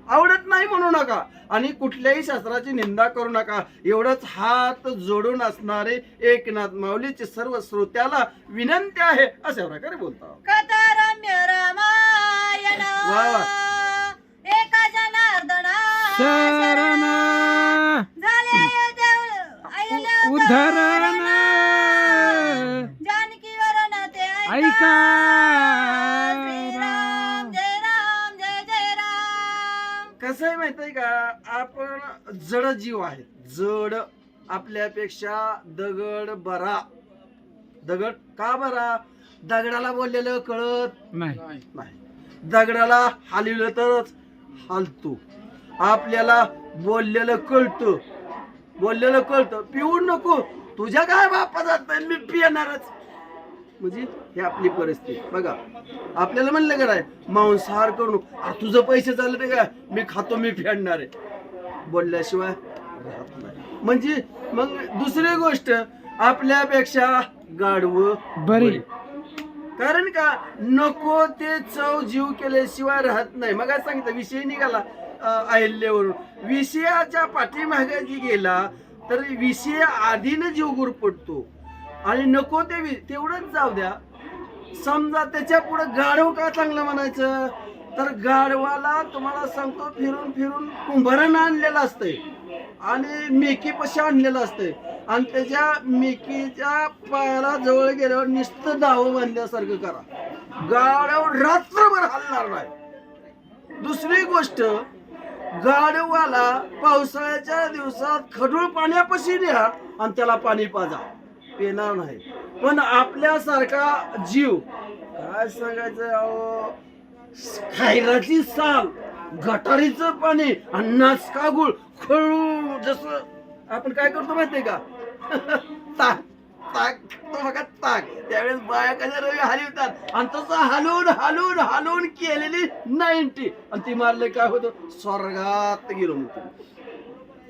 आवडत नाही म्हणू नका आणि कुठल्याही शास्त्राची निंदा करू नका. एवढंच हात जोडून असणारे एकनाथ माऊलीचे सर्व श्रोत्याला विनंती आहे अशा प्रकारे बोलता. कथा रम्य रामायण वा वा. एका जनार्दना शरण झाले उद्धरण जानकीवर ते ऐका. श्रीराम जय राम जय जय राम. कसं आहे माहित आहे का, आपण जड जीव आहे. जड आपल्यापेक्षा दगड बरा. दगड का बरा? दगडाला बोललेलं कळत नाही. नाही. दगडाला हलवलं तरच हलतो. आपल्याला बोललेलं कळतं. बोललेलं कळतं. पिऊ नको, तुझ्या काय बापा जात नाही, मी पिणारच. म्हणजे ही आपली परिस्थिती. बघा आपल्याला म्हणलं काय मांसाहार करू, तुझं पैसे चालले ते का मी खातो, मी फेडणार आहे, बोलल्याशिवाय राहत नाही. म्हणजे मग दुसरी गोष्ट, आपल्यापेक्षा गाढवं बरी. कारण का नको ते चव जीव केल्याशिवाय राहत नाही. मग आज सांगितलं विषय निघाला अहिल्यावरून. विषयाच्या पाठीमागे जी गेला तर विषय आधीनं जीव गुरपटतो आणि नको ते तेवढंच जाऊ द्या. समजा त्याच्या पुढे गाढव का चांगलं म्हणायचं, तर गाढवाला तुम्हाला सांगतो फिरून फिरून कुंभारानं आणलेलं असतंय आणि मेकी पशी आणलेलं असतंय आणि त्याच्या मेकीच्या पायाला जवळ गेल्यावर नुसतं दाव बांधल्यासारखं करा. गाढव रात्रभर हलणार नाही. दुसरी गोष्ट, गाढवाला पावसाळ्याच्या दिवसात खडूळ पाण्यापाशी न्या आणि त्याला पाणी पाजा, पेणार नाही. पण आपल्यासारखा जीव काय सांगायचं अहो, खैराची साल, गटारीचं पाणी आणि नाचका गुळ खळू. जसं आपण काय करतो माहितीये का, ताक ताक तो बघा ताक, त्यावेळेस बाया कशा रवी हलवतात आणि तसं हलवून हलवून हलवून केलेली 90 आणि ती मारले काय होतं, स्वर्गात गेलो म्हणतो.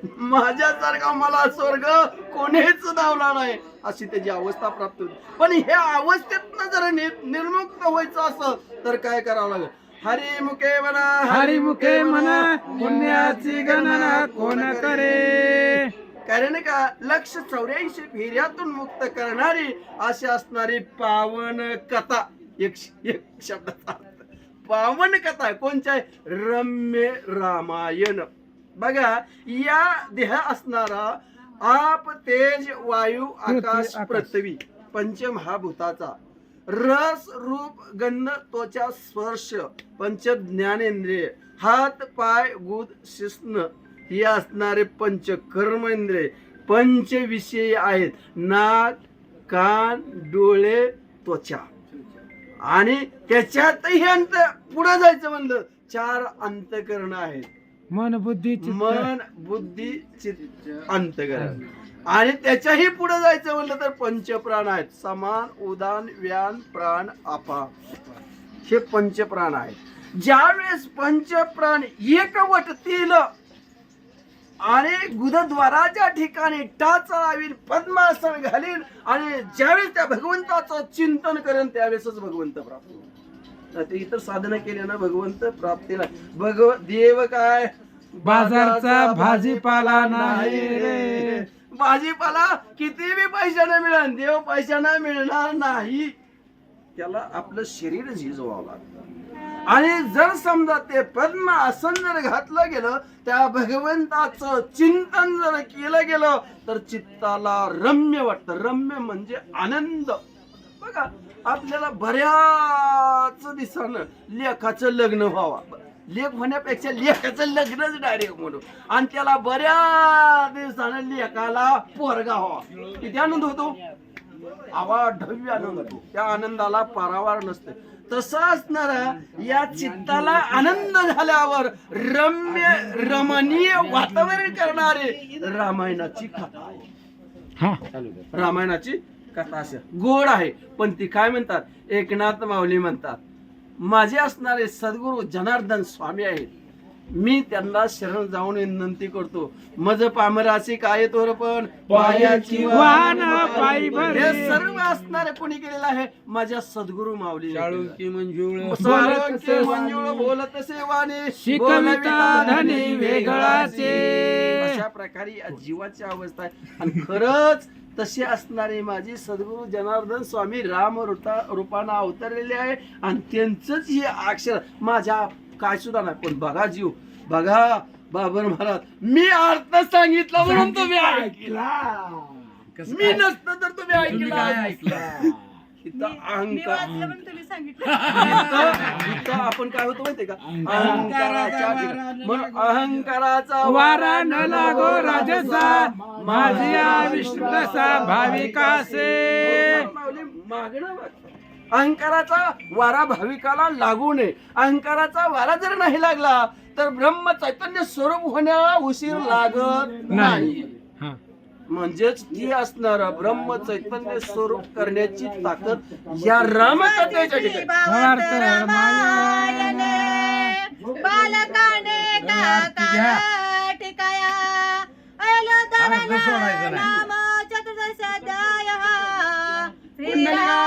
माझ्यासारखा मला स्वर्ग कोणीच धावला नाही अशी त्याची अवस्था प्राप्त होती. पण ह्या अवस्थेतनं जर निर्मुक्त व्हायचं असं तर काय करावं लागेल, हरिमुखे म्हणा हरिमुखे म्हणा पुण्याची गणना कोण करे. कारण का 184 फेऱ्यातून मुक्त करणारी अशी असणारी पावन कथा. एक शब्दाचा अर्थ पावन कथा कोणच्या, रम्य रामायण. बघा या देह असणारा आप तेज वायू आकाश पृथ्वी पंचमहाभूताचा रस रूप गंध त्वचा स्पर्श पंच ज्ञानेंद्रिय हात पाय गुद शिस्न ही असणारे पंच कर्मेंद्रिय पंच विषय आहेत. नाक कान डोळे त्वचा आणि त्याच्यातही अंत पुढे जायचं म्हणलं 4 अंतकरण आहेत. मन बुद्धी चित्त अंतकरण. आणि त्याच्याही पुढे जायचं म्हणलं तर पंचप्राण आहेत. समान उदान व्यान प्राण आपा हे पंचप्राण आहेत. ज्यावेळेस पंचप्राण एकवटतील आणि गुदद्वाराच्या ठिकाणी टाचा लावील पद्मासन घालील आणि ज्यावेळेस त्या भगवंताचं चिंतन करेन त्यावेळेसच भगवंत प्राप्त होईल. ते इतर साधना केल्यानं भगवंत प्राप्तीला देव काय बाजारचा भाजीपाला नाही रे. भाजीपाला किती बी पैशाने मिळेल, देव पैशाने मिळणार नाही. त्याला आपलं शरीर झिजवावं लागतं. आणि जर समजा ते पद्म आसन जर घातलं गेलं, त्या भगवंताचं चिंतन जर केलं गेलं तर चित्ताला रम्य वाटतं. रम्य म्हणजे आनंद. बघा आपल्याला बऱ्याच दिवसानं लेखाचं लग्न व्हावं, लेख होण्यापेक्षा लेखाचं लग्नच डायरेक्ट म्हणून, आणि त्याला बऱ्याच दिवसानं लेखाला पोरगा व्हावा, किती आनंद होतो, आवाढव्य आनंद होतो. त्या आनंदाला पारावार नसते. तसं असणारा या चित्ताला आनंद झाल्यावर रम्य रमणीय वातावरण करणारे रामायणाची कथा आहे. रामायणाची कथा असे गोड आहे. पण ती काय म्हणतात, एकनाथ माऊली म्हणतात, माझे असणारे सद्गुरू जनार्दन स्वामी आहेत. मी त्यांना शरण जाऊन विनंती करतो. मज पामराची काय तोर पण पायाची वाहन पायी भरे. हे सर्व असणारे कोणी केलेलं आहे? माझ्या सद्गुरु माऊली. शाळुंकी मंजुळ साळुंकी मंजुळ बोलत सेवाने शिकविता धनी वेगळाचे. अशा प्रकारे या जीवाची अवस्था आहे. आणि खरंच तसे असणारे माझे सद्गुरु जनार्दन स्वामी राम रूपानं अवतरलेले आहे. आणि त्यांचंच हे अक्षर माझ्या काय सुद्धा नाही. पण बघा जीव, बघा बाबर महाराज, मी अर्थ सांगितला म्हणून तुम्ही ऐकला. मी नसतं तर तुम्ही ऐकला. इथं मी अहंकार, वाचलं म्हणून तुम्ही सांगितलं. इथं आपण काय होतो माहितीये का? अहंकाराच्या ठिकाणी. म्हणून अहंकाराचा वारा न लागो राजसा माझी विष्णू तसा भाविकासे. मागणं अहंकाराचा वारा भाविकाला लागू नये. अहंकाराचा वारा जर नाही लागला तर ब्रह्म चैतन्य स्वरूप होण्या उशीर लागत नाही. म्हणजेच ती असणार ब्रह्म चैतन्य स्वरूप करण्याची ताकद या रामकथेच्या ठिकाणी. भावार्थ रामायणे बालकाने काकाला टिकाया अयोध्या नाम चतुर्दश अध्याय श्रीराम